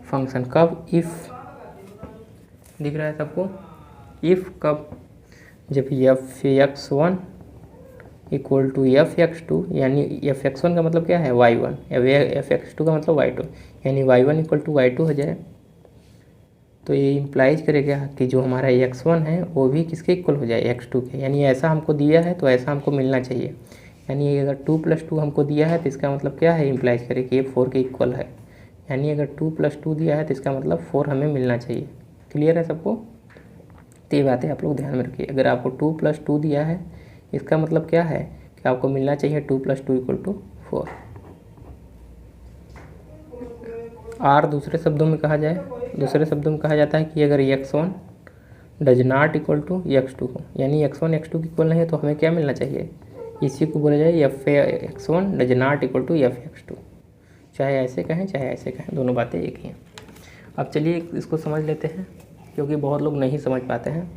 फंक्शन कब? इफ़, दिख रहा है सबको? इफ़ कब? जब f(x1) इक्वल टू f(x2), यानी f(x1) का मतलब क्या है y1, या f(x2) का मतलब y2, यानी y1 इक्वल टू y2 हो जाए। तो ये इम्प्लाइज करेगा कि जो हमारा x1 है वो भी किसके इक्वल हो जाए, x2 के। यानी ऐसा हमको दिया है तो ऐसा हमको मिलना चाहिए। यानी अगर 2+2 हमको दिया है तो इसका मतलब क्या है, इम्प्लाइज करे कि ये 4 के इक्वल है। यानी अगर 2+2 दिया है तो इसका मतलब 4 हमें मिलना चाहिए। क्लियर है सबको? तो ये बातें आप लोग ध्यान में रखिए। अगर आपको 2+2 दिया है इसका मतलब क्या है कि आपको मिलना चाहिए 2+2 = 4। आर दूसरे शब्दों में कहा जाता है कि अगर x1 does not equal to x2 हो, यानी x1 x2 की इक्वल नहीं है तो हमें क्या मिलना चाहिए, इसी को बोला जाए f(x1) does not equal to f(x2), चाहे ऐसे कहें चाहे ऐसे कहें, दोनों बातें एक ही हैं। अब चलिए इसको समझ लेते हैं, क्योंकि बहुत लोग नहीं समझ पाते हैं।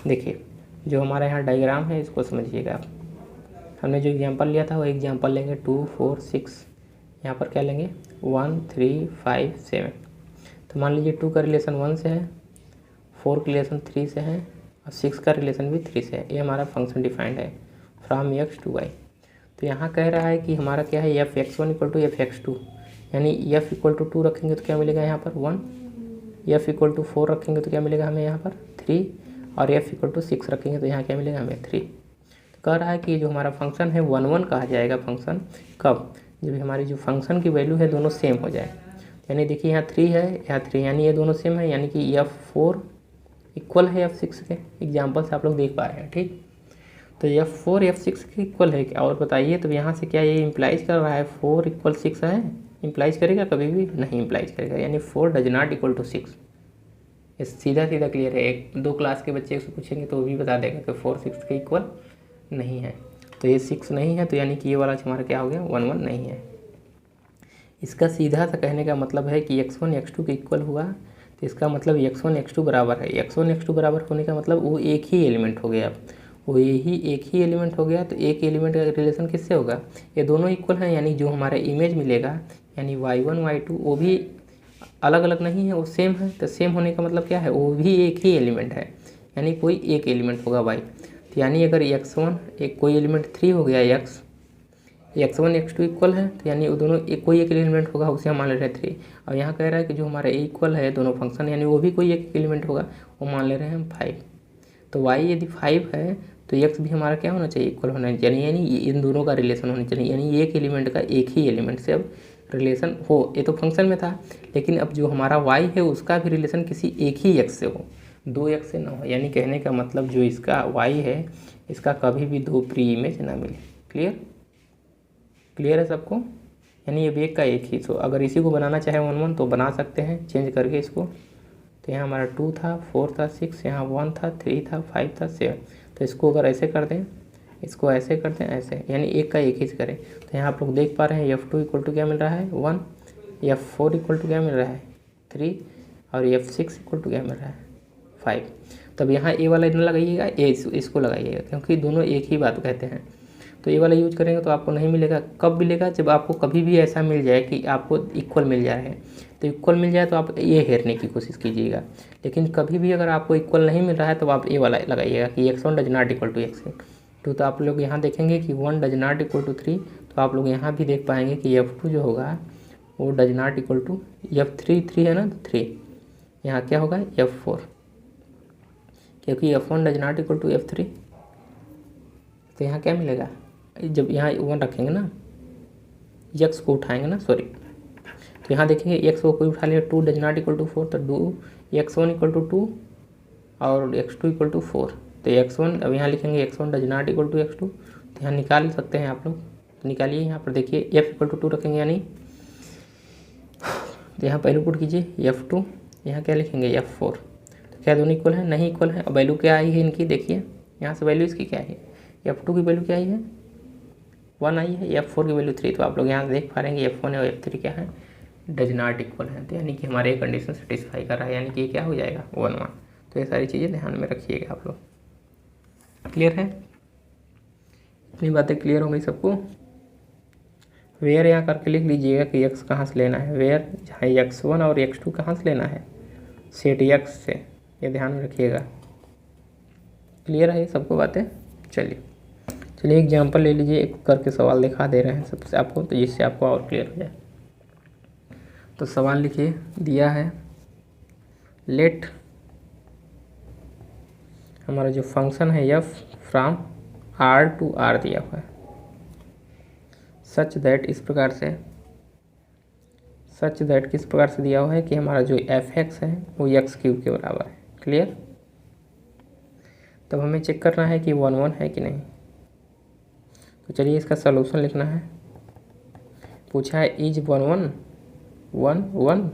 देखिए जो हमारे यहाँ डायग्राम है इसको समझिएगा आप। हमने जो एग्जांपल लिया था वो एग्जांपल लेंगे 2 4 6, यहाँ पर क्या लेंगे 1 3 5 7। तो मान लीजिए 2 का रिलेशन 1 से है, 4 का रिलेशन 3 से है और 6 का रिलेशन भी 3 से है। ये हमारा फंक्शन डिफाइंड है फ्रॉम x टू y। तो यहाँ कह रहा है कि हमारा क्या है f(x1) इक्वल टू f(x2), यानी f इक्वल टू 2 रखेंगे तो क्या मिलेगा यहाँ पर 1, f इक्वल टू 4 रखेंगे तो क्या मिलेगा हमें यहाँ पर 3, और f इक्वल टू 6 रखेंगे तो यहाँ क्या मिलेगा हमें 3। तो कह रहा है कि जो हमारा फंक्शन है 1 1 कहा जाएगा फंक्शन कब, जब हमारी जो फंक्शन की वैल्यू है दोनों सेम हो जाए। यानी देखिए यहाँ 3 है यहाँ 3, यानी ये दोनों सेम है, यानी कि f4 इक्वल है f6 के। एग्जाम्पल से आप लोग देख पा रहे हैं, ठीक। तो f4 f6 के इक्वल है क्या, और बताइए। तो यहाँ से क्या ये इम्प्लाइज कर रहा है 4 इक्वल 6 है, इम्प्लाइज करेगा कभी भी नहीं इम्प्लाइज करेगा, यानी 4 डज नॉट इक्वल टू 6। ये सीधा सीधा क्लियर है। 1-2 क्लास के बच्चे से पूछेंगे तो वो भी बता देगा कि 4 6 के इक्वल नहीं है। तो ये 6 नहीं है, तो यानी कि ये वाला हमारा क्या हो गया 1 1 नहीं है। इसका सीधा सा कहने का मतलब है कि x1 x2 के इक्वल हुआ, तो इसका मतलब x1 x2 बराबर है। x1 x2 बराबर होने का मतलब वो एक ही एलिमेंट हो गया, वो यही एक ही एलिमेंट हो गया। तो एक एलिमेंट का रिलेशन किससे होगा, ये दोनों इक्वल हैं, यानी जो हमारा इमेज मिलेगा यानी y1 y2 वो भी अलग अलग नहीं है, वो सेम है। तो सेम होने का मतलब क्या है, वो भी एक ही एलिमेंट है, यानी कोई एक एलिमेंट होगा y। तो यानी अगर x1 एक कोई एलिमेंट 3 हो गया, x1 x2 इक्वल है, तो यानी वो दोनों कोई एक एलिमेंट होगा, उसे हम मान ले रहे हैं 3। और यहाँ कह रहा है कि जो हमारा इक्वल है दोनों फंक्शन, यानी वो भी कोई एक एलिमेंट होगा, वो मान ले रहे हैं हम 5। तो y यदि 5 है तो x भी हमारा क्या होना चाहिए, इक्वल होना चाहिए, यानी इन दोनों का रिलेशन होना चाहिए, यानी एक एलिमेंट का एक ही एलिमेंट से अब रिलेशन हो। ये तो फंक्शन में था, लेकिन अब जो हमारा y है उसका भी रिलेशन किसी एक ही x से हो, 2x से ना हो। यानी कहने का मतलब जो इसका y है इसका कभी भी 2 प्री इमेज ना मिले। क्लियर है सबको, यानी ये वेग का एक ही। तो अगर इसी को बनाना चाहे 1 1 तो बना सकते हैं चेंज करके इसको। तो यहाँ हमारा 2 था, 4 था, 6, यहाँ 1 था, 3 था, 5 था, 7। तो इसको अगर ऐसे कर दें, इसको ऐसे कर दें, ऐसे, यानी एक का एक ही करें। तो यहाँ आप लोग देख पा रहे हैं f2 इक्वल टू क्या मिल रहा है 1, f4 इक्वल टू क्या मिल रहा है 3, और f6 इक्वल टू क्या मिल रहा है 5। तब यहाँ ए वाला इतना लगाइएगा, इसको लगाइएगा, क्योंकि दोनों एक ही बात कहते हैं। तो ये वाला यूज करेंगे तो आपको नहीं मिलेगा। कब मिलेगा, जब आपको कभी भी ऐसा मिल जाए कि आपको इक्वल मिल जाए। तो इक्वल मिल जाए तो आप ये हेरने की कोशिश कीजिएगा, लेकिन कभी भी अगर आपको इक्वल नहीं मिल रहा है तो आप ये वाला लगाइएगा कि x1 does not equal to x2। तो आप लोग यहाँ देखेंगे कि 1 डज नॉट इक्वल टू 3, तो आप लोग यहाँ भी देख पाएंगे कि f2 जो होगा वो does not equal to f3, 3 है ना, तो 3 यहाँ क्या होगा f4, क्योंकि f1 does not equal to f3। तो यहाँ क्या मिलेगा, जब यहाँ 1 रखेंगे ना, x को उठाएंगे ना, सॉरी, तो यहाँ देखेंगे x को कोई उठा लिया, 2 डज नॉट इक्वल टू 4, तो 2 x1 इक्वल टू 2 और x2 इक्वल टू 4। तो x1 अब यहाँ लिखेंगे x1 does not equal to x2, तो यहाँ निकाल सकते हैं आप लोग। तो निकालिए, यहाँ पर देखिए f इक्वल टू 2 रखेंगे, यानी तो यहाँ पहले पुट कीजिए f2, यहाँ क्या लिखेंगे f4। तो क्या दोनों इक्वल है, नहीं इक्वल है। अब वैल्यू क्या आई है इनकी, देखिए यहाँ से वैल्यू इसकी क्या है, f2 की वैल्यू क्या आई है 1 आई है, f4 की वैल्यू 3। तो आप लोग यहाँ देख पा रहे हैं कि f1 और f3 क्या है, डज नॉट इक्वल है। तो यानी कि हमारे कंडीशन सेटिस्फाई कर रहा है, यानी कि ये क्या हो जाएगा 1 1। तो ये सारी चीज़ें ध्यान में रखिएगा आप लोग। क्लियर है, इतनी बातें क्लियर हो गई सबको। वेयर यहाँ करके लिख लीजिएगा कि x कहाँ से लेना है, वेयर जहाँ x1 और x2 कहाँ से लेना है, सेट x से, ये ध्यान में रखिएगा। क्लियर है ये सबको बातें। चलिए एग्जाम्पल ले लीजिए, एक करके सवाल दिखा दे रहे हैं सबसे आपको, तो जिससे आपको और क्लियर हो जाए। तो सवाल लिखिए, दिया है लेट हमारा जो फंक्शन है f from r to r दिया हुआ है, सच दैट किस प्रकार से दिया हुआ है कि हमारा जो f(x) है वो x³ के बराबर है। क्लियर, तब हमें चेक करना है कि 1 1 है कि नहीं। तो चलिए इसका सलूशन लिखना है। पूछा है इज 1 1 1 1,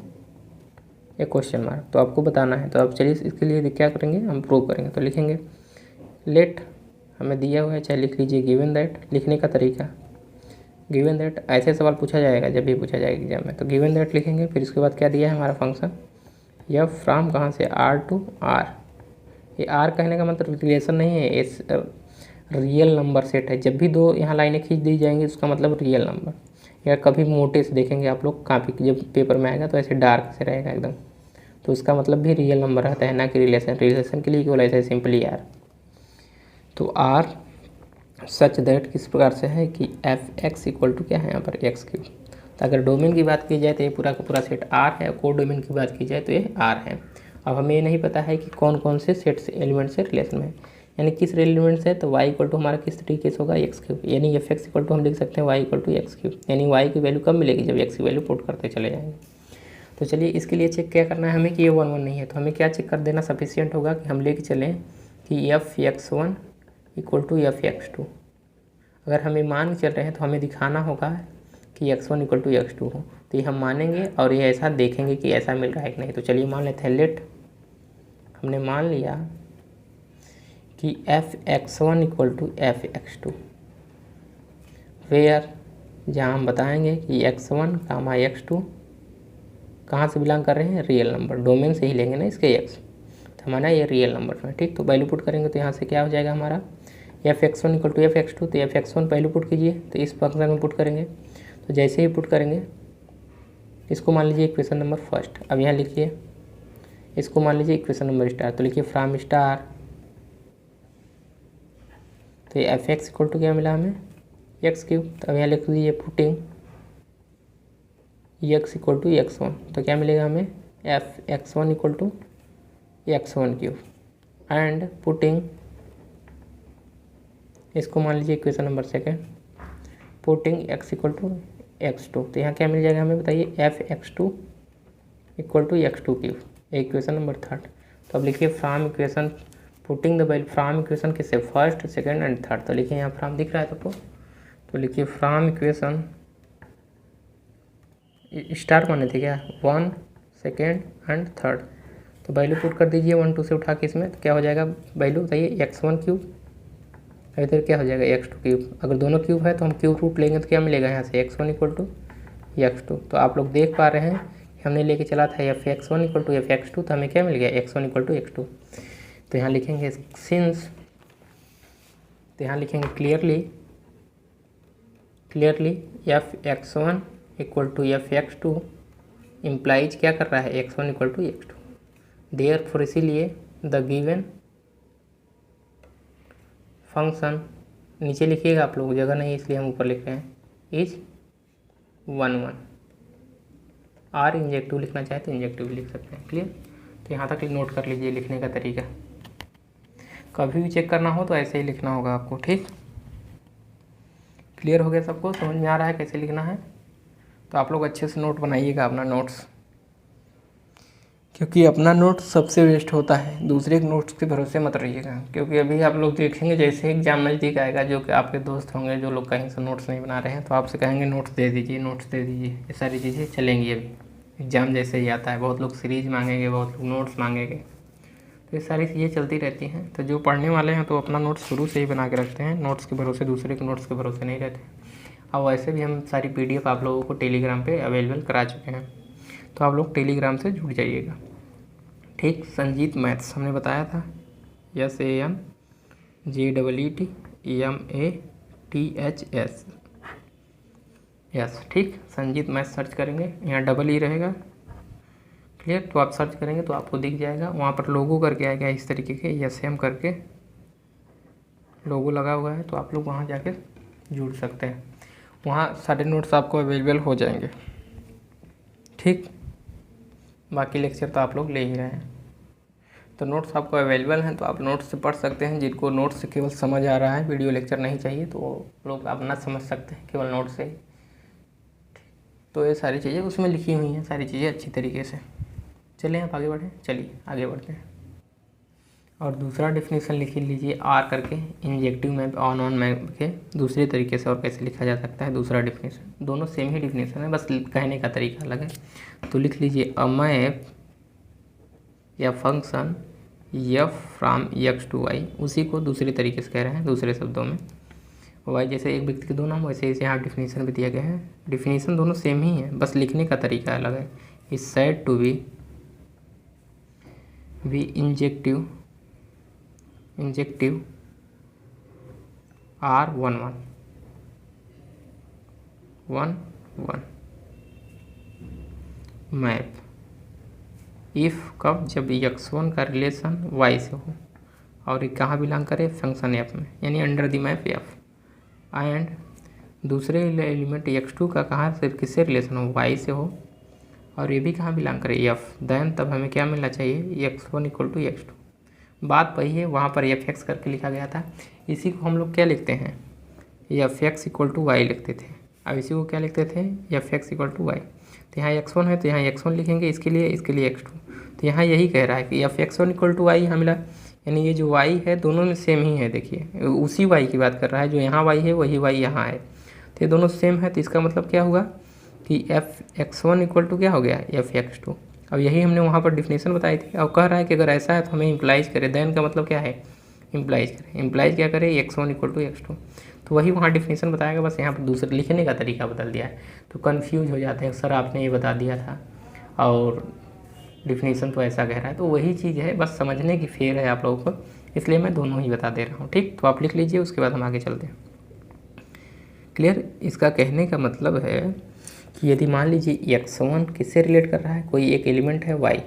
एक क्वेश्चन मार्क, तो आपको बताना है। तो अब चलिए इसके लिए क्या करेंगे, हम प्रूव करेंगे। तो लिखेंगे लेट, हमें दिया हुआ है, चाहे लिख लीजिए गिवन दैट। लिखने का तरीका गिवन दैट, ऐसे सवाल पूछा जाएगा जब भी पूछा जाएगा एग्जाम में। तो गिवन दैट लिखेंगे, फिर उसके बाद क्या दिया है हमारा फंक्शन यह फ्रॉम कहाँ से R to R। ये R कहने का मतलब रिलेशन नहीं है, इस रियल नंबर सेट है। जब भी दो यहाँ लाइनें खींच दी जाएंगी उसका मतलब रियल नंबर, या कभी मोटे से देखेंगे आप लोग काफ़ी, जब पेपर में आएगा तो ऐसे डार्क से रहेगा एकदम, तो उसका मतलब भी रियल नंबर रहता है, ना कि रिलेशन। रिलेशन के लिए केवल ऐसे सिंपली R। तो R सच दैट किस प्रकार से है कि एफ एक्स इक्वल टू क्या है यहाँ पर एक्स क्यूब। तो अगर डोमेन की बात की जाए तो ये पूरा का पूरा सेट R है, को डोमेन की बात की जाए तो ये R है। अब हमें ये नहीं पता है कि कौन कौन से सेट से एलिमेंट से रिलेशन में है, यानी किस एलिमेंट से है। तो y इक्वल टू हमारा किस तरीके से होगा एक्स क्यूब, यानी एफ एक्स इक्वल टू हम लिख सकते हैं y equal to X cube, यानी y की वैल्यू कब मिलेगी जब x की वैल्यू पुट करते चले जाएंगे। तो चलिए इसके लिए चेक क्या करना है हमें कि ये 1 1 नहीं है, तो हमें क्या चेक कर देना सफिशियंट होगा कि हम लेके चलें कि F X one equal to F X two. अगर हमें मान के चल रहे हैं तो हमें दिखाना होगा कि x1 इक्वल टू x2 हो, तो ये हम मानेंगे और ये ऐसा देखेंगे कि ऐसा मिल रहा है कि नहीं। तो चलिए मान लेते हैं लेट, हमने मान लिया कि f(x1) equal to f(x2), where जहाँ हम बताएंगे कि x1 कामा x2 कहाँ से बिलोंग कर रहे हैं, रियल नंबर, डोमेन से ही लेंगे ना इसके x, तो हमारा ये रियल नंबर है। ठीक, तो वैल्यू पुट करेंगे तो यहाँ से क्या हो जाएगा हमारा f(x1) इक्वल टू f(x2), तो f(x1) पहले पुट कीजिए, तो इस फंक्शन में पुट करेंगे। तो जैसे ही पुट करेंगे इसको मान लीजिए इक्वेशन नंबर फर्स्ट, अब यहाँ लिखिए इसको मान लीजिए इक्वेशन नंबर स्टार, तो लिखिए फ्रॉम स्टार, तो ये एफ एक्स इक्वल टू क्या मिला हमें एक्स क्यूब। तो अब यहाँ लिख दीजिए putting x equal to x1, तो क्या मिलेगा हमें F X one equal to x1 cube, and putting इसको मान लीजिए equation number second, putting x equal to x2, तो यहाँ क्या मिल जाएगा हमें बताइए F x2 equal to x2 cube, equation number third. तो अब लिखिए from equation putting the value, from equation किससे फर्स्ट सेकंड एंड थर्ड, तो लिखिए यहाँ फ्रॉम दिख रहा है आपको, तो लिखिए फ्रॉम इक्वेशन स्टार माने थे क्या 1 सेकेंड एंड थर्ड, तो वैल्यू पुट कर दीजिए 1 2 से उठा के इसमें, तो क्या हो जाएगा वैल्यू बताइए x1 क्यूब, इधर क्या हो जाएगा x2 क्यूब। अगर दोनों क्यूब है तो हम क्यूब रूट लेंगे तो क्या मिलेगा यहाँ से x1 इक्वल टू x2। तो आप लोग देख पा रहे हैं हमने लेके चला था F X one equal to F X two, तो हमें क्या मिल गया x1 इक्वल टू x2। तो यहाँ लिखेंगे सिंस, तो यहाँ लिखेंगे clearly F X one equal to F X two implies क्या कर रहा है x1 equal to x2, therefore इसीलिए द गिवन फंक्शन, नीचे लिखिएगा आप लोग, जगह नहीं इसलिए हम ऊपर लिख रहे हैं, इज 1 1। आर इंजेक्टिव लिखना चाहे तो इंजेक्टिव लिख सकते हैं। क्लियर, तो यहाँ तक नोट कर लीजिए लिखने का तरीका, कभी भी चेक करना हो तो ऐसे ही लिखना होगा आपको। ठीक, क्लियर हो गया सबको, समझ में आ रहा है कैसे लिखना है। तो आप लोग अच्छे से नोट बनाइएगा अपना नोट्स, क्योंकि अपना नोट सबसे बेस्ट होता है, दूसरे के नोट्स के भरोसे मत रहिएगा। क्योंकि अभी आप लोग देखेंगे जैसे एग्जाम नज़दीक आएगा, जो कि आपके दोस्त होंगे जो लोग कहीं से नोट्स नहीं बना रहे हैं, तो आपसे कहेंगे नोट्स दे दीजिए, नोट्स दे दीजिए, ये सारी चीज़ें चलेंगी। अभी एग्ज़ाम जैसे ही आता है बहुत लोग सीरीज मांगेंगे, बहुत लोग नोट्स मांगेंगे, तो ये सारी चीज़ें चलती रहती हैं। तो जो पढ़ने वाले हैं तो अपना नोट्स शुरू से ही बना के रखते हैं, नोट्स के भरोसे, दूसरे के नोट्स के भरोसे नहीं रहते। और वैसे भी हम सारी PDF आप लोगों को टेलीग्राम पे अवेलेबल करा चुके हैं, तो आप लोग टेलीग्राम से जुड़ जाइएगा। ठीक, संजीत मैथ्स हमने बताया था, SANJEETMATHS, यस। ठीक, संजीत मैथ्स सर्च करेंगे, यहाँ डबल ई रहेगा। क्लियर, तो आप सर्च करेंगे तो आपको दिख जाएगा, वहाँ पर लोगो करके आएगा इस तरीके के, या सेम करके लोगो लगा हुआ है, तो आप लोग वहाँ जाके जुड़ सकते हैं, वहाँ सारे नोट्स आपको अवेलेबल हो जाएंगे। ठीक, बाकी लेक्चर तो आप लोग ले ही रहे हैं, तो नोट्स आपको अवेलेबल हैं, तो आप नोट्स से पढ़ सकते हैं। जिनको नोट्स से केवल समझ आ रहा है, वीडियो लेक्चर नहीं चाहिए, तो वो लोग अपना समझ सकते हैं केवल नोट से। तो ये सारी चीज़ें उसमें लिखी हुई हैं, सारी चीज़ें अच्छी तरीके से। चलें आप आगे बढ़ें, चलिए आगे बढ़ते हैं। और दूसरा डेफिनेशन लिख लीजिए आर करके, इंजेक्टिव मैप ऑन मैप के दूसरे तरीके से और कैसे लिखा जा सकता है दूसरा डेफिनेशन। दोनों सेम ही डेफिनेशन है, बस कहने का तरीका अलग है। तो लिख लीजिए अ मैप या function F from X to Y, उसी को दूसरे तरीके से कह रहे हैं, दूसरे शब्दों में वाई जैसे एक व्यक्ति के दो नाम, वैसे इसे यहाँ डिफिनीसन भी दिया गया है। डिफिनीसन दोनों सेम ही है, बस लिखने का तरीका अलग है। Is said to be injective R11 map if कब, जब x1 का रिलेशन y से हो और ये कहाँ बिलोंग करे, फंक्शन f में, यानी under the map f, and दूसरे एलिमेंट x2 का कहाँ से, किससे रिलेशन हो, y से हो, और ये भी कहाँ बिलोंग करे, f, देन तब हमें क्या मिलना चाहिए, x1 इक्वल टू x2। बात वही है, वहाँ पर fx करके लिखा गया था, इसी को हम लोग क्या लिखते हैं, fx इक्वल टू y लिखते थे। अब इसी को क्या लिखते थे, fx इक्वल टू y। तो यहाँ x1 है तो यहाँ x1 लिखेंगे, इसके लिए x2। तो यहाँ यही कह रहा है कि fx1 इक्वल टू y यहाँ मिला, यानी ये जो y है दोनों में सेम ही है। देखिए उसी y की बात कर रहा है, जो यहाँ y है वही y यहाँ है, तो ये दोनों सेम है। तो इसका मतलब क्या हुआ कि fx1 इक्वल टू क्या हो गया, fx2। अब यही हमने वहाँ पर डिफिनेशन बताई थी। अब कह रहा है कि अगर ऐसा है तो हमें इम्प्लाइज करें, देन का मतलब क्या है, इम्प्लाइज करें। इम्प्लाइज क्या करें, x1 इक्वल टू x2। तो वही वहाँ डिफिनेशन बताएगा, बस यहाँ पर दूसरे लिखने का तरीका बदल दिया है, तो कन्फ्यूज हो जाते हैं, सर आपने ये बता दिया था और डिफिनेशन तो ऐसा कह रहा है। तो वही चीज़ है, बस समझने की फेर है आप लोगों को, इसलिए मैं दोनों ही बता दे रहा हूँ। ठीक, तो आप लिख लीजिए, उसके बाद हम आगे चलते हैं। क्लियर। इसका कहने का मतलब है कि यदि मान लीजिए x1 किससे रिलेट कर रहा है, कोई एक एलिमेंट है y,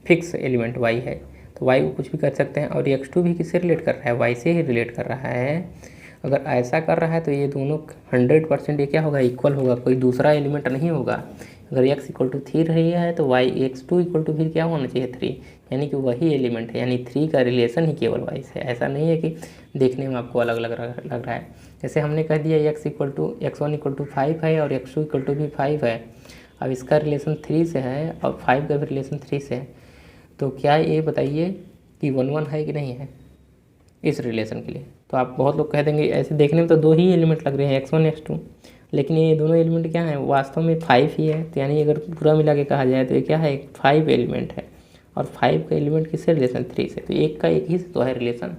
फिक्स एलिमेंट y है, तो y को कुछ भी कर सकते हैं, और x2 भी किससे रिलेट कर रहा है, y से ही रिलेट कर रहा है। अगर ऐसा कर रहा है तो ये दोनों 100% ये क्या होगा, इक्वल होगा, कोई दूसरा एलिमेंट नहीं होगा। अगर x इक्वल टू 3 रही है तो y x2 इक्वल टू फिर क्या होना चाहिए 3, यानी कि वही एलिमेंट है, यानी 3 का रिलेशन ही केवल y से। ऐसा नहीं है कि देखने में आपको अलग लग रहा है। जैसे हमने कह दिया x1 इक्वल टू 5 है और x2 इक्वल टू भी 5 है, अब इसका रिलेशन 3 से है और 5 का भी रिलेशन 3 से है, तो क्या ये बताइए कि 1 है कि नहीं है इस रिलेशन के लिए। तो आप बहुत लोग कह देंगे ऐसे देखने में तो दो ही एलिमेंट लग रहे हैं, x1 x2, लेकिन ये दोनों एलिमेंट क्या हैं, वास्तव में 5 ही है। तो यानी अगर पूरा मिला के कहा जाए तो ये क्या है, 5 एलिमेंट है, और 5 का एलिमेंट किससे रिलेशन, 3 से, तो एक का एक ही से तो है रिलेशन,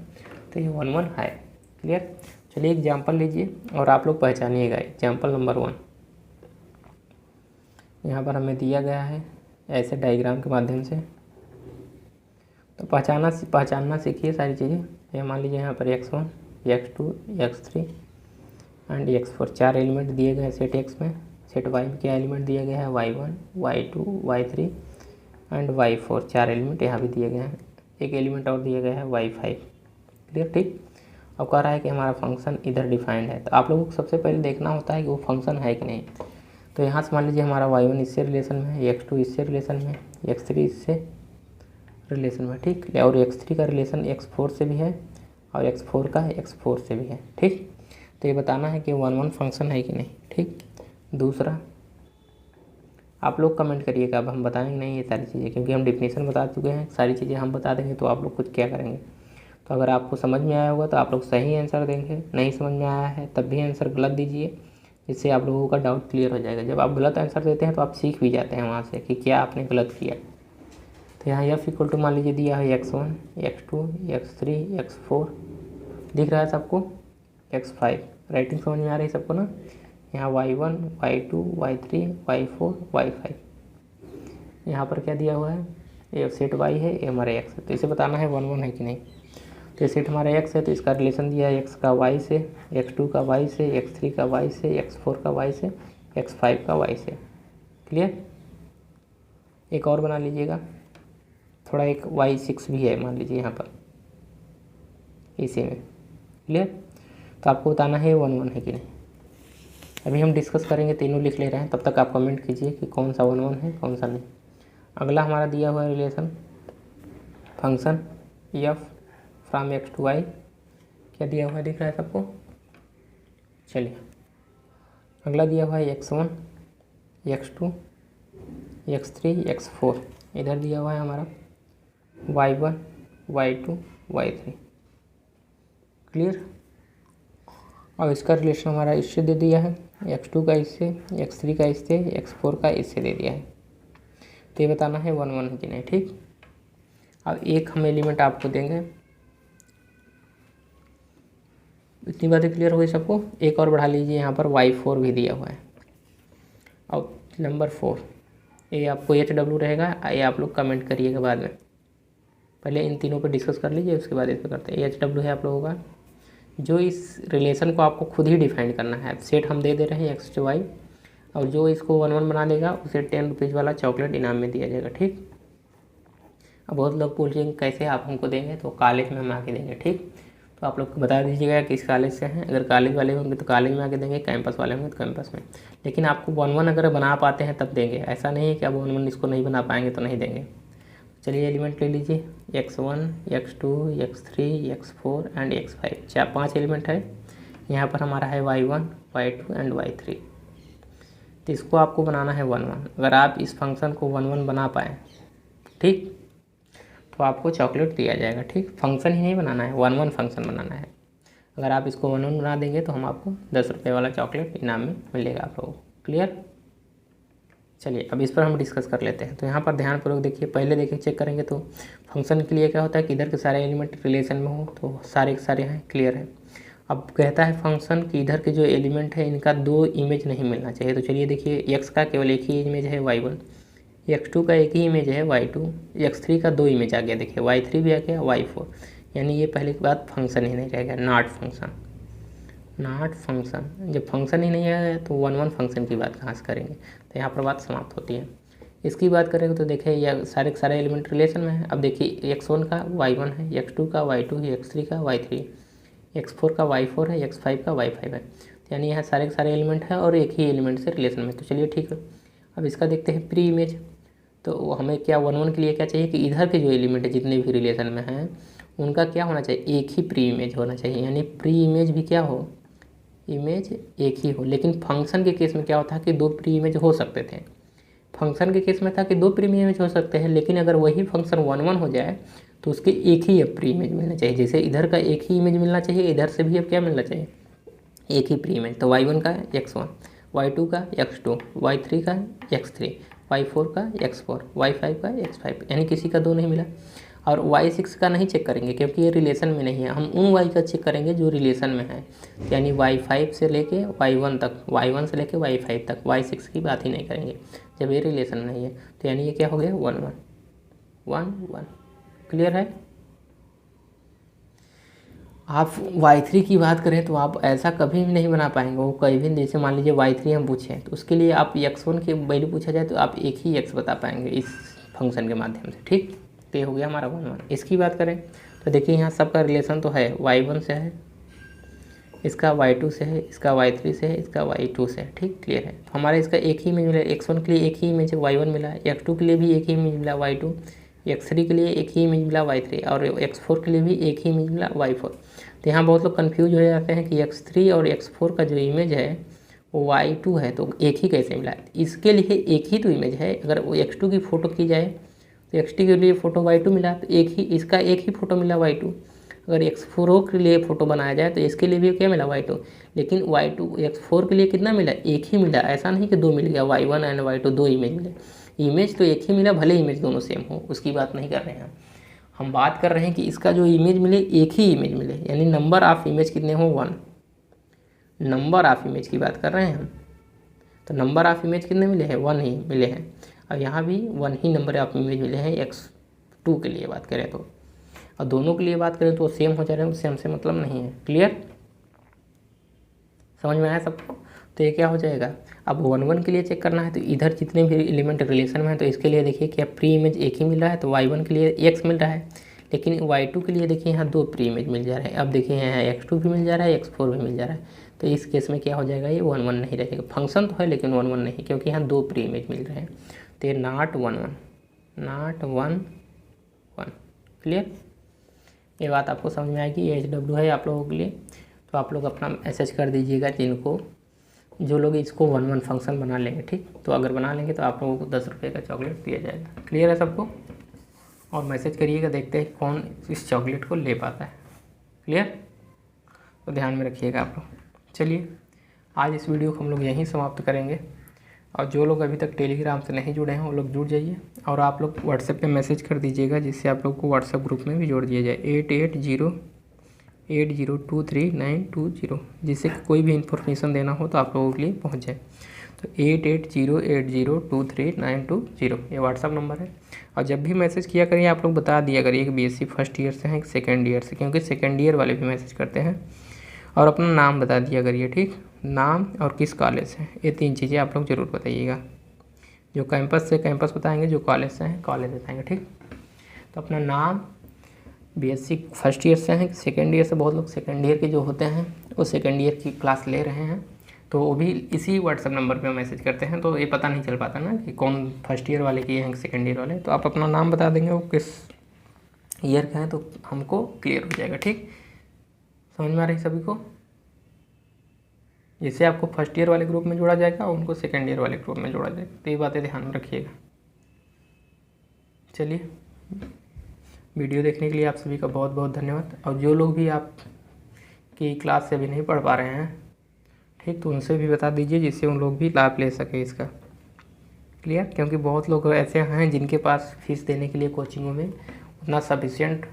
तो ये 1 है। क्लियर। चलिए एग्जाम्पल लीजिए और आप लोग पहचानिएगा। एग्जाम्पल नंबर 1 यहाँ पर हमें दिया गया है ऐसे डायग्राम के माध्यम से, तो पहचानना सीखिए सारी चीज़ें। ये मान लीजिए यहाँ पर x1 x2 x3 and x4 4 element दिए गए हैं सेट x में। सेट y में क्या एलिमेंट दिया गया है, y1 y2 y3 and y4 4 element यहाँ भी दिए गए हैं। एक एलिमेंट और दिया गया है y5। क्लियर। ठीक। अब कह रहा है कि हमारा फंक्शन इधर डिफाइंड है, तो आप लोगों को सबसे पहले देखना होता है कि वो फंक्शन है कि नहीं। तो यहाँ से मान लीजिए हमारा y1 इससे रिलेशन में है, x2 इससे रिलेशन में, x3 इससे रिलेशन में। ठीक। और x3 का रिलेशन x4 से भी है और x4 का x4 से भी है। ठीक। तो ये बताना है कि 1 फंक्शन है कि नहीं। ठीक। दूसरा आप लोग कमेंट करिएगा, अब हम बताएंगे नहीं ये सारी चीज़ें, क्योंकि हम डिफिनेशन बता चुके हैं, सारी चीज़ें हम बता देंगे तो आप लोग कुछ क्या करेंगे। तो अगर आपको समझ में आया होगा तो आप लोग सही आंसर देंगे, नहीं समझ में आया है तब भी आंसर गलत दीजिए, जिससे आप लोगों का डाउट क्लियर हो जाएगा। जब आप गलत आंसर देते हैं तो आप सीख भी जाते हैं वहाँ से कि क्या आपने गलत किया। तो यहाँ f इक्वल टू मान लीजिए दिया है x1 x2 x3 x4, दिख रहा है सबको, x5, राइटिंग समझ में आ रही है सबको ना। यहाँ y1 y2 y3 y4 y5, यहाँ पर क्या दिया हुआ है, ये सेट y है, ये हमारा x है, तो इसे बताना है 1 है कि नहीं। तो सेट हमारा x है तो इसका रिलेशन दिया है x का y से, x2 का y से, x3 का y से, x4 का y से, x5 का y से। क्लियर। एक और बना लीजिएगा, थोड़ा एक y6 भी है मान लीजिए यहाँ पर इसी में। क्लियर। तो आपको बताना है 1 है कि नहीं। अभी हम डिस्कस करेंगे, तीनों लिख ले रहे हैं, तब तक आप कमेंट कीजिए कि कौन सा 1 है कौन सा नहीं। अगला हमारा दिया हुआ है relation function f from x to y, क्या दिया हुआ है दिख रहा है सबको। चलिए अगला दिया हुआ है x1 x2 x3 x4, इधर दिया हुआ है हमारा y1 y2 y3। क्लियर। और इसका रिलेशन हमारा इससे दे दिया है, x2 का इससे, x3 का इससे, x4 का इससे दे दिया है। तो ये बताना है 1 है कि नहीं। ठीक। अब एक हम एलिमेंट आपको देंगे, इतनी बातें क्लियर हुई सबको। एक और बढ़ा लीजिए, यहाँ पर y4 भी दिया हुआ है। अब नंबर 4, ये आपको HW रहेगा, ये आप लोग कमेंट करिएगा बाद में, पहले इन तीनों पे डिस्कस कर लीजिए, उसके बाद इस पर करते हैं। HW है आप लोगों का, जो इस रिलेशन को आपको खुद ही डिफाइन करना है। सेट हम दे रहे हैं x to y, और जो इसको 1-1 बना देगा उसे 10 रुपीज़ वाला चॉकलेट इनाम में दिया जाएगा, ठीक। अब बहुत लोग पूछेंगे कैसे आप हमको देंगे, तो कॉलेज में हम आके देंगे, ठीक। तो आप लोग बता दीजिएगा किस कॉलेज से हैं। अगर कॉलेज वाले होंगे तो कॉलेज में आके देंगे, कैंपस वाले होंगे तो कैंपस में। लेकिन आपको 1-1 अगर बना पाते हैं तब देंगे, ऐसा नहीं है कि आप 1-1 इसको नहीं बना पाएंगे तो नहीं देंगे। चलिए एलिमेंट ले लीजिए, x1, x2, x3, x4 and x5, 5 element है। यहाँ पर हमारा है y1, y2 एंड y3। तो इसको आपको बनाना है 1-1। अगर आप इस फंक्शन को 1-1 बना पाएँ, ठीक, तो आपको चॉकलेट दिया जाएगा, ठीक। फंक्शन ही नहीं बनाना है, 1-1 फंक्शन बनाना है। अगर आप इसको 1-1 बना देंगे तो हम आपको 10 रुपये वाला चॉकलेट इनाम में मिलेगा आप लोगों को। क्लियर। चलिए अब इस पर हम डिस्कस कर लेते हैं। तो यहाँ पर ध्यानपूर्वक देखिए, पहले देखिए चेक करेंगे तो फंक्शन के लिए क्या होता है कि इधर के सारे एलिमेंट रिलेशन में हो, तो सारे के सारे हैं, क्लियर है। अब कहता है फंक्शन कि इधर के जो एलिमेंट है इनका 2 इमेज नहीं मिलना चाहिए। तो चलिए देखिए, x का केवल एक ही इमेज है y1, x2 का एक ही इमेज है y2, x3 का 2 इमेज आ गया, देखिए y3 भी आ गया, y4, यानी ये पहले की बात फंक्शन ही नहीं रहेगा, नॉट फंक्शन। नॉट फंक्शन, जब फंक्शन ही नहीं आया तो 1-1 फंक्शन की बात कहाँ से करेंगे। तो यहाँ पर बात समाप्त होती है। इसकी बात करेंगे तो देखिए ये सारे के सारे एलिमेंट रिलेशन में है। अब देखिए x1 का y1 है, x2 का y2 है, x3 का y3, x4 का y4 है, x5 का y5 है। तो यानी यहाँ सारे के सारे एलिमेंट है और एक ही एलिमेंट से रिलेशन में। तो चलिए ठीक है, अब इसका देखते हैं प्री इमेज। तो हमें क्या 1-1 के लिए क्या चाहिए कि इधर के जो एलिमेंट है जितने भी रिलेशन में हैं उनका क्या होना चाहिए, एक ही प्री इमेज होना चाहिए। यानी प्री इमेज भी क्या हो, इमेज एक ही हो। लेकिन फंक्शन के केस में क्या होता है कि 2 प्री इमेज हो सकते थे। फंक्शन के केस में था कि 2 प्री इमेज हो सकते हैं, लेकिन अगर वही फंक्शन 1-1 हो जाए तो उसके एक ही अब प्री इमेज मिलना चाहिए। जैसे इधर का एक ही इमेज मिलना चाहिए, इधर से भी अब क्या मिलना चाहिए, एक ही प्री इमेज। तो y1 का x1, y2 का x2, y3 का x3, y4 का x4, y5 का x5, यानी किसी का 2 नहीं मिला। और y6 का नहीं चेक करेंगे क्योंकि ये रिलेशन में नहीं है, हम उन y का चेक करेंगे जो रिलेशन में है। यानी y5 से लेके y1 तक, y1 से लेके y5 तक, y6 की बात ही नहीं करेंगे जब ये रिलेशन नहीं है। तो यानी ये क्या हो गया, 1-1, 1-1। क्लियर है। आप y3 की बात करें तो आप ऐसा कभी भी नहीं बना पाएंगे। वो कभी भी, जैसे मान लीजिए y3 हम पूछें तो उसके लिए आप x1 की वैल्यू पूछा जाए तो आप एक ही x बता पाएंगे इस फंक्शन के माध्यम से, ठीक। तो ये हो गया हमारा 1-1। इसकी बात करें तो देखिए यहाँ सबका रिलेशन तो है, y1 से है, इसका y2 से है, इसका y3 से है, इसका y2 से है, ठीक। क्लियर है। तो हमारा इसका एक ही इमेज मिला, x1 के लिए एक ही इमेज y1 मिला, x2 के लिए भी एक ही इमेज मिला y2, x3 के लिए एक ही इमेज मिला y3, और x4 के लिए भी एक ही इमेज मिला y4। तो यहाँ बहुत लोग कंफ्यूज हो जाते हैं कि x3 और x4 का जो इमेज है वो y2 है, तो एक ही कैसे मिला। इसके लिए एक ही तो इमेज है। अगर वो x2 की फ़ोटो की जाए तो x2 के लिए फ़ोटो y2 मिला, तो एक ही इसका एक ही फ़ोटो मिला y2। अगर x4 के लिए फ़ोटो बनाया जाए तो इसके लिए भी क्या मिला, y2। लेकिन y2 x4 के लिए कितना मिला, एक ही मिला। ऐसा नहीं कि 2 मिल गया, y1 एंड y2 2 इमेज मिले। इमेज तो एक ही मिला, भले इमेज दोनों सेम हो, उसकी बात नहीं कर रहे हैं हम बात कर रहे हैं कि इसका जो इमेज मिले एक ही इमेज मिले, यानी नंबर ऑफ इमेज कितने हो, 1। नंबर ऑफ इमेज की बात कर रहे हैं हम। तो नंबर ऑफ इमेज कितने मिले हैं, 1 ही मिले हैं। और यहाँ भी 1 ही नंबर ऑफ इमेज मिले हैं x2 के लिए बात करें तो। और दोनों के लिए बात करें तो सेम हो जा रहे हैं, उससे हमसे मतलब नहीं है। क्लियर, समझ में आया सबको। तो ये क्या हो जाएगा, अब 1-1 के लिए चेक करना है तो इधर जितने भी एलिमेंट रिलेशन में है तो इसके लिए देखिए क्या प्री इमेज एक ही मिल रहा है, तो y1 के लिए x मिल रहा है। लेकिन y2 के लिए देखिए यहाँ 2 प्री इमेज मिल जा रहे हैं। अब देखिए यहाँ x2 भी मिल जा रहा है, x4 भी मिल जा रहा है। तो इस केस में क्या हो जाएगा, ये 1-1 नहीं रहेगा। फंक्शन तो है लेकिन 1-1 नहीं, क्योंकि यहाँ 2 प्री इमेज मिल रहे हैं। तो ये नॉट 1-1, नॉट 1-1। क्लियर, ये बात आपको समझ में आएगी। ये HW है आप लोगों के लिए। तो आप लोग अपना मैसेज कर दीजिएगा जिनको, जो लोग इसको 1-1 फंक्शन बना लेंगे, ठीक। तो अगर बना लेंगे तो आप लोगों को 10 रुपये का चॉकलेट दिया जाएगा। क्लियर है सबको। और मैसेज करिएगा, देखते हैं कौन इस चॉकलेट को ले पाता है। क्लियर, तो ध्यान में रखिएगा आप लोग। चलिए आज इस वीडियो को हम लोग यहीं समाप्त करेंगे। और जो लोग अभी तक टेलीग्राम से नहीं जुड़े हैं वो लोग जुड़ जाइए, और आप लोग व्हाट्सएप पे मैसेज कर दीजिएगा, जिससे आप लोग को व्हाट्सएप ग्रुप में भी जोड़ दिया जाए 8808023920, जिससे कोई भी इन्फॉर्मेशन देना हो तो आप लोगों के लिए पहुँच जाए। तो 8808023920 ये व्हाट्सअप नंबर है। और जब भी मैसेज किया करिए आप लोग बता दिया करिए कि बीएससी फर्स्ट ईयर से हैं कि सेकेंड ईयर से, क्योंकि सेकेंड ईयर वाले भी मैसेज करते हैं। और अपना नाम बता दिया करिए, ठीक, नाम और किस कॉलेज से, ये 3 चीज़ें आप लोग ज़रूर बताइएगा। जो कैंपस से कैंपस बताएंगे, जो कॉलेज से हैं कॉलेज बताएंगे, ठीक। तो अपना नाम, बीएससी फर्स्ट ईयर से हैं कि सेकेंड ईयर से, बहुत लोग सेकेंड ईयर के जो होते हैं वो सेकेंड ईयर की क्लास ले रहे हैं, तो वो भी इसी व्हाट्सएप नंबर पे मैसेज करते हैं, तो ये पता नहीं चल पाता ना कि कौन फर्स्ट ईयर वाले किए हैं कि सेकेंड ईयर वाले। तो आप अपना नाम बता देंगे वो किस ईयर का है, तो हमको क्लियर हो जाएगा, ठीक। समझ में आ रही सभी को? जिससे आपको फर्स्ट ईयर वाले ग्रुप में जोड़ा जाएगा और उनको सेकेंड ईयर वाले ग्रुप में जोड़ा जाएगा। तो ये बातें ध्यान में रखिएगा। चलिए, वीडियो देखने के लिए आप सभी का बहुत बहुत धन्यवाद। और जो लोग भी आप की क्लास से अभी नहीं पढ़ पा रहे हैं, ठीक, तो उनसे भी बता दीजिए, जिससे उन लोग भी लाभ ले सके इसका। क्लियर? क्योंकि बहुत लोग ऐसे हैं जिनके पास फ़ीस देने के लिए कोचिंगों में उतना सफिशिएंट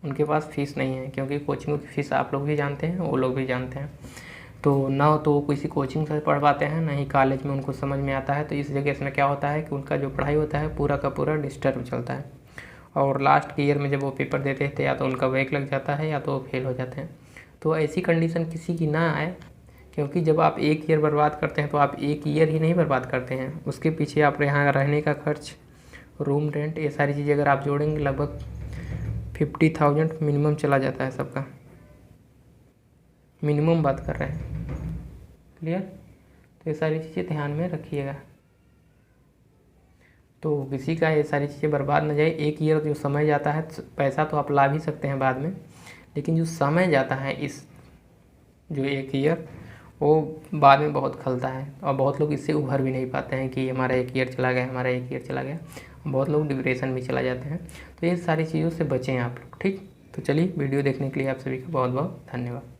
उनके पास फ़ीस नहीं है, क्योंकि कोचिंगों की फ़ीस आप लोग भी जानते हैं, वो लोग भी जानते हैं। तो ना तो वो किसी कोचिंग से पढ़ पाते हैं, ना ही कॉलेज में उनको समझ में आता है। तो इस जगह से क्या होता है कि उनका जो पढ़ाई होता है पूरा का पूरा डिस्टर्ब चलता है, और लास्ट के ईयर में जब वो पेपर देते थे या तो उनका बैक लग जाता है या तो वो फेल हो जाते हैं। तो ऐसी कंडीशन किसी की ना आए, क्योंकि जब आप एक ईयर बर्बाद करते हैं तो आप एक ईयर ही नहीं बर्बाद करते हैं, उसके पीछे आप यहाँ रहने का खर्च, रूम रेंट, ये सारी चीज़ें अगर आप जोड़ेंगे लगभग 50,000 मिनिमम चला जाता है सबका। मिनिमम बात कर रहे हैं, क्लियर? तो ये सारी चीज़ें ध्यान में रखिएगा। तो किसी का ये सारी चीज़ें बर्बाद न जाए। एक ईयर जो समय जाता है, पैसा तो आप ला भी सकते हैं बाद में, लेकिन जो समय जाता है इस जो एक ईयर, वो बाद में बहुत खलता है, और बहुत लोग इससे उभर भी नहीं पाते हैं कि हमारा एक ईयर चला गया, हमारा एक ईयर चला गया। बहुत लोग डिप्रेशन में चला जाते हैं। तो ये सारी चीज़ों से बचें आप लोग, ठीक। तो चलिए, वीडियो देखने के लिए आप सभी का बहुत बहुत धन्यवाद।